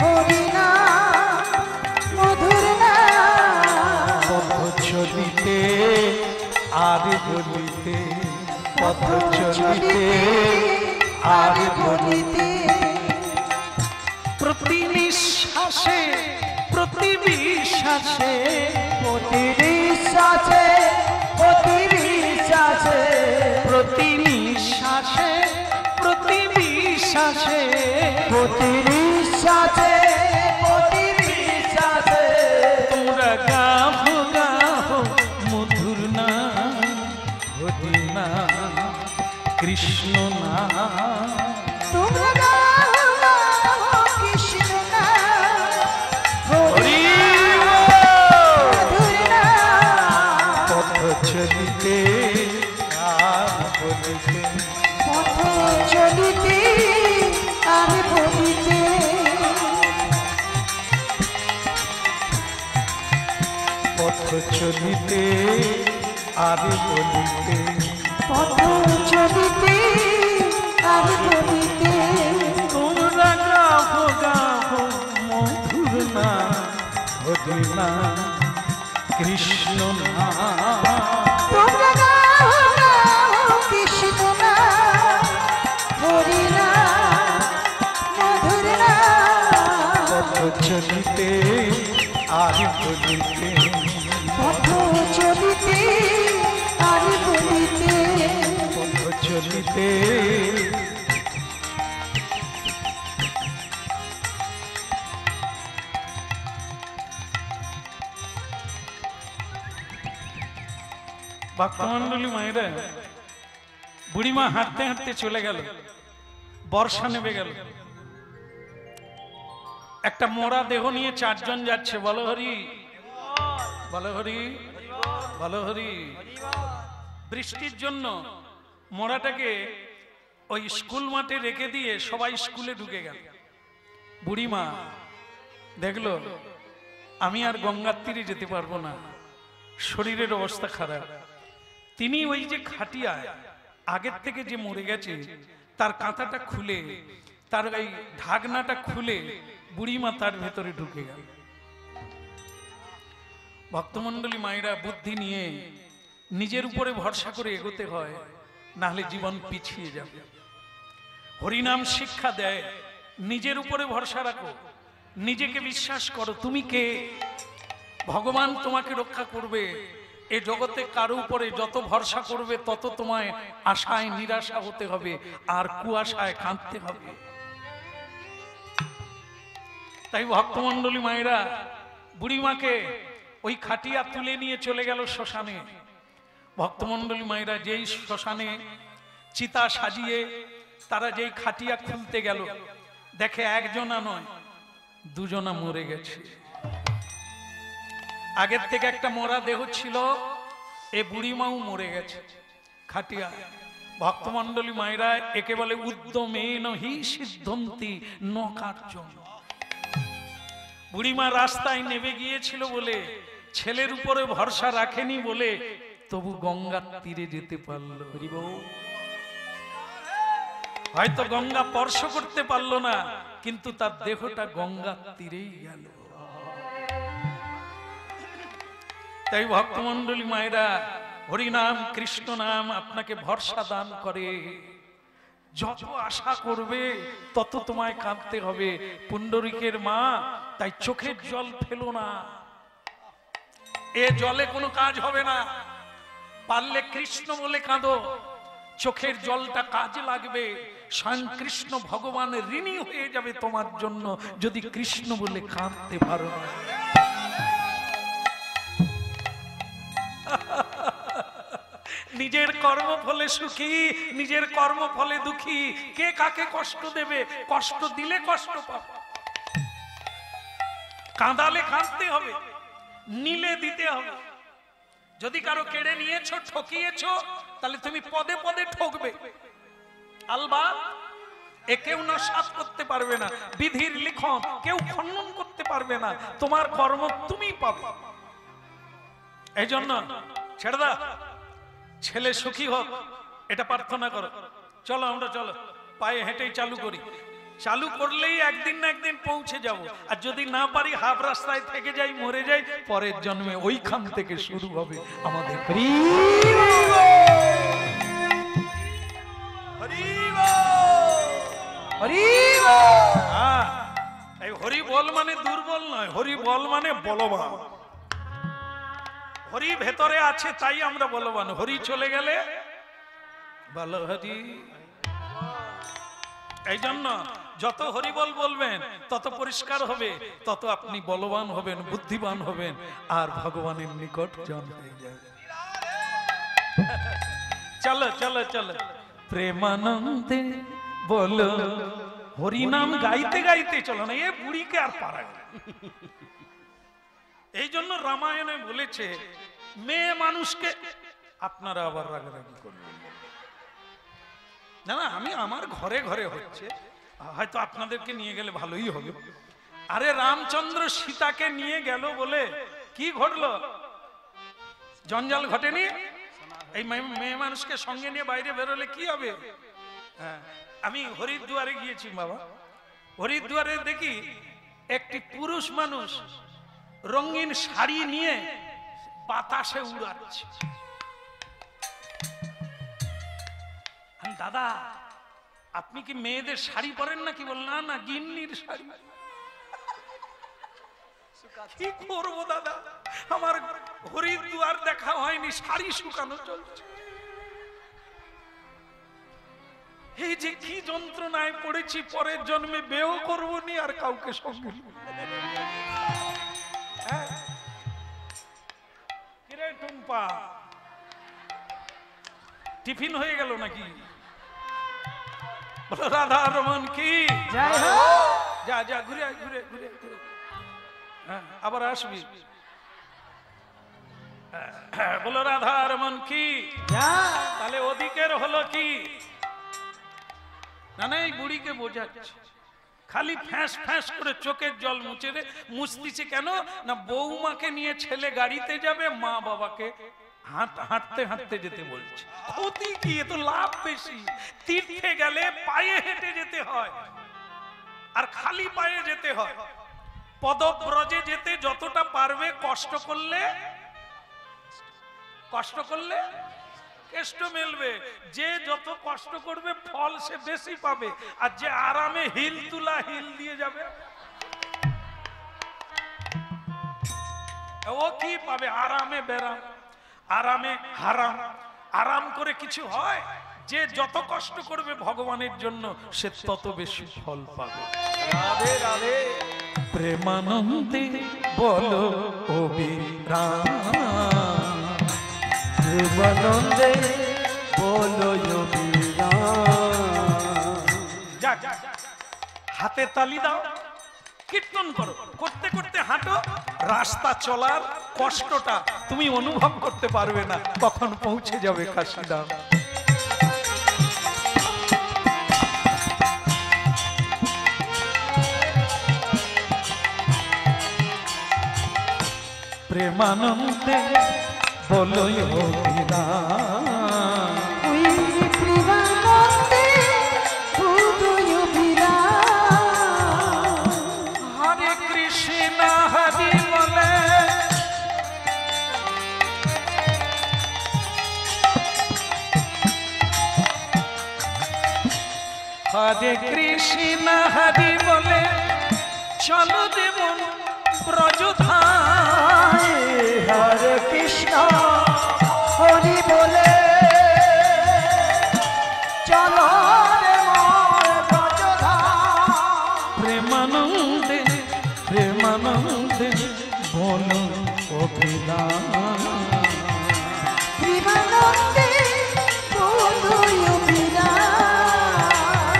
হরি নাম মধুর নাম, পথ চলিতে আর বলিতে, পথ চলিতে আর বলিতে প্রতি নিঃশ্বাসে প্রতি বিশ্বাসে প্রতি নিঃশ্বাসে প্রতি বিশ্বাসে প্রতি নিঃশ্বাসে প্রতি বিশ্বাসে প্রতি নিঃশ্বাসে প্রতি বিশ্বাসে তোমরা গাহো গাহো মধুর নাম হরি নাম কৃষ্ণ নাম তোমরা গাও গাও কৃষ্ণ নাম হরি মধুর নাম পথ চলিতে আর বলিতে পথ চলিতে আর বলিতে পথ চলিতে আর বলিতে পথ চলিতে আর বলিতে তোমরা গাহো গাহো মধুর নাম হরি নাম কৃষ্ণ নাম তোমরা গাও গাও কৃষ্ণ নাম হরি নাম মধুর নাম পথ চলিতে আর বলিতে পথ চলিতে আর বলিতে পথ চলিতে ভক্তমন্ডলী মায়েরা, বুড়িমা হাঁটতে হাঁটতে চলে গেল, বর্ষা নেমে গেল। একটা মোড়া দেহ নিয়ে চারজন যাচ্ছে। বলো হরি, বলো হরি, বলো হরি। বৃষ্টির জন্য মোড়াটাকে ওই স্কুল মাঠে রেখে দিয়ে সবাই স্কুলে ঢুকে গেল। বুড়িমা দেখলো আমি আর গঙ্গার তীরে যেতে পারবো না, শরীরের অবস্থা খারাপ। তিনি ওই যে খাটিয়ায় আগের থেকে যে মরে গেছে তার কাঁথাটা খুলে, তার ওই ঢাকনাটা খুলে বুড়িমা তার ভেতরে ঢুকে গেল। ভক্তমন্ডলী মায়েরা, বুদ্ধি নিয়ে নিজের উপরে ভরসা করে এগোতে হয়, নাহলে জীবন পিছিয়ে যাবে। হরিনাম শিক্ষা দেয়, নিজের উপরে ভরসা রাখো, নিজেকে বিশ্বাস করো। তুমি কে? ভগবান তোমাকে রক্ষা করবে। এই জগতে কারো উপরে যত ভরসা করবে তত তোমায় আশায় নিরাশা হতে হবে আর কুয়াশায় কাঁদতে হবে। তাই ভক্তমন্ডলী মায়েরা বুড়িমাকে ওই খাটিয়া তুলে নিয়ে চলে গেল শ্মশানে। ভক্তমন্ডলী মায়েরা যেই শ্মশানে চিতা সাজিয়ে তারা যেই খাটিয়া খুলতে গেল, দেখে একজনা নয় দুজনা মরে গেছে। আগের থেকে একটা মরা দেহ ছিল, এ বুড়িমাও মরে গেছে খাটিয়া। ভক্তমন্ডলী মায়েরা, একে বলে উদ্যমেন হি সিদ্ধন্তি ন কার্যম। বুড়িমা রাস্তায় নেমে গিয়েছিল বলে, ছেলের উপরে ভরসা রাখেনি বলে তবু গঙ্গার তীরে যেতে পারলো। হয়তো গঙ্গা স্পর্শ করতে পারলো না, কিন্তু তার দেহটা গঙ্গার তীরেই গেল। তাই ভক্তমন্ডলী মায়েরা, হরিনাম কৃষ্ণ নাম আপনাকে ভরসা দান করে। যত আশা করবে তত তোমায় কাঁদতে হবে। পুণ্ডরিকের মা, তাই চোখের জল ফেলো না, এ জলে কোনো কাজ হবে না। পারলে কৃষ্ণ বলে কাঁদো, চোখের জলটা কাজে লাগবে। স্বয়ং কৃষ্ণ ভগবান ঋণী হয়ে যাবে তোমার জন্য যদি কৃষ্ণ বলে কাঁদতে পারো না। নিজের কর্মফলে সুখী, নিজের কর্মফলে দুঃখী। কে কাকে কষ্ট দেবে? কষ্ট দিলে কষ্ট পাবে। কাঁদালে কাঁদতে হবে, নিলে দিতে হবে। যদি কারো কেড়ে নিয়েছো, ঠকিয়েছো, তাহলে তুমি পদে পদে ঠকবে। আলবা এ কেউ নস্যাৎ করতে পারবে না, বিধির লিখন কেউ খণ্ডন করতে পারবে না। তোমার কর্ম তুমি পাবে। এই জন্য ছেড়ে দাও, ছেলে সুখী হোক এটা প্রার্থনা করো। চলো আমরা চলো পায়ে হেঁটেই চালু করি। চালু করলেই একদিন না একদিন পৌঁছে যাব। আর যদি না পারি হাফ রাস্তায় থেকে যাই, মরে যাই, পরের জন্মে ওইখান থেকে শুরু হবে আমাদের। হরি বল। হ্যাঁ, এই হরি বল মানে দুর্বল নয়, হরি বল মানে বলবান। হরি ভেতরে আছে তাই আমরা বলবান, হরি চলে গেলে বল হরি। এই জন্য যত হরি বল বলবেন তত পরিষ্কার হবে, তত আপনি বলবান হবেন, বুদ্ধিমান হবেন, আর ভগবানের নিকট জন হয়ে যাবে। চলো চলো চলো, প্রেমানন্দে বলো হরি নাম গাইতে গাইতে চলো না, এ বুড়িকে আর পারা গেল। এই জন্য রামায়ণে বলেছে মেয়ে মানুষকে, আপনারা আবার রাগারাগি করবেন না, না আমি আমার ঘরে ঘরে হচ্ছে, হয়তো আপনাদেরকে নিয়ে গেলে ভালোই হবে। আরে রামচন্দ্র সীতাকে নিয়ে গেল বলে কি ঘটলো? জঞ্জাল ঘটেনি? এই মেয়ে মানুষকে সঙ্গে নিয়ে বাইরে বেরোলে কি হবে? হ্যাঁ, আমি হরিদ্বারে গিয়েছি বাবা, হরিদ্বারে দেখি একটি পুরুষ মানুষ রঙিন শাড়ি নিয়ে বাতাসে উড়াচ্ছে। দাদা আপনি কি মেয়েদের শাড়ি পরেন নাকি? বল না না, গিন্নির শাড়ি। কি করবো দাদা, আমার হরিদ্বার দেখা হয়নি, শাড়ি শুকানো চলছে। এই যে কি যন্ত্রণায় পড়েছি, পরের জন্মে বিয়েও করবো নি আর কাউকে সঙ্গে। কিরে টুম্পা, টিফিন হয়ে গেল নাকি? বলো রাধা রমন কি জয় হো। যা যা ঘুরে আয়, ঘুরে ঘুরে ঘুরে, হ্যাঁ আবার আসবি। বলো রাধা রমন কি। তাহলে ওদিকের হলো কি না, না এই বুড়িকে বোঝাচ্ছে, খালি ফ্যাঁস ফ্যাঁস করে চোখের জল মুছে রে মুছতিছে। কেন না বৌমাকে নিয়ে ছেলে গাড়িতে যাবে, মা বাবাকে হাঁটতে হাঁটতে যেতে বলছে। ক্ষতি কি, এ তো লাভ বেশি। তীর্থে গেলে পায়ে হেঁটে যেতে হয়, আর খালি পায়ে যেতে হয়। পদব্রজে যেতে যতটা পারবে, কষ্ট করলে কেষ্ট মেলবে। যে যত কষ্ট করবে ফল সে বেশি পাবে, আর যে আরামে হিল তুলা হিল দিয়ে যাবে ও কি পাবে? আরামে বেরাম, আরামে হারাম। আরাম করে কিছু হয়? যে যত কষ্ট করবে ভগবানের জন্য সে তত বেশি ফল পাবে। রাধে রাধে। প্রেমানন্দে বলো অবিরাম, প্রেমানন্দে বলো অবিরাম। যাক হাতে তালি দাও, কীর্তন করো, করতে করতে হাঁটো। রাস্তা চলার কষ্টটা তুমি অনুভব করতে পারবে না, কখন পৌঁছে যাবে কাশিধাম। প্রেমানন্দে বলো অবিরাম, ওই প্রেমানন্দে হৃদয় বিরাম। হরে কৃষ্ণ হরি বলে হরে কৃষ্ণ হরি বলে চলো দেবন ব্রজধাম। হরে কৃষ্ণ হরি বলে চলো রে মোর ব্রজধাম। প্রেমানন্দে প্রেমানন্দে বলো অভিরাম, প্রেমানন্দে হৃদয় বিরাম।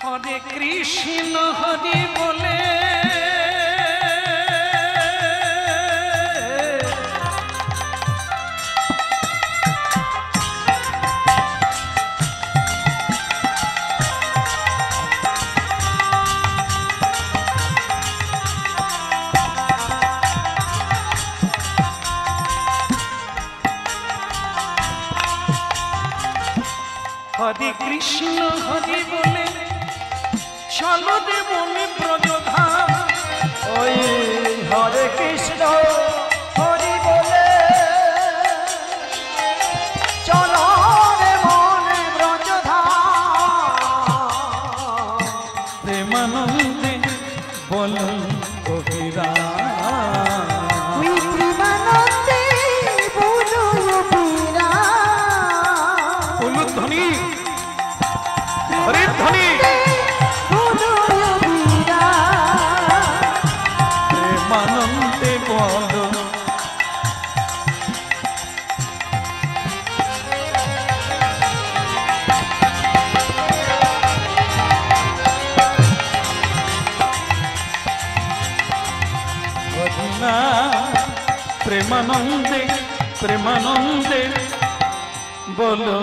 হরে কৃষ্ণ হরি বলে হরে কৃষ্ণ হরি বলে চলো দেবনী ব্রজধাম। ওই হরে কৃষ্ণ হরি বলে ধ্বনি হরির ধ্বনি প্রেমানন্দে বলো ভজনা প্রেমানন্দে প্রেমানন্দে বলো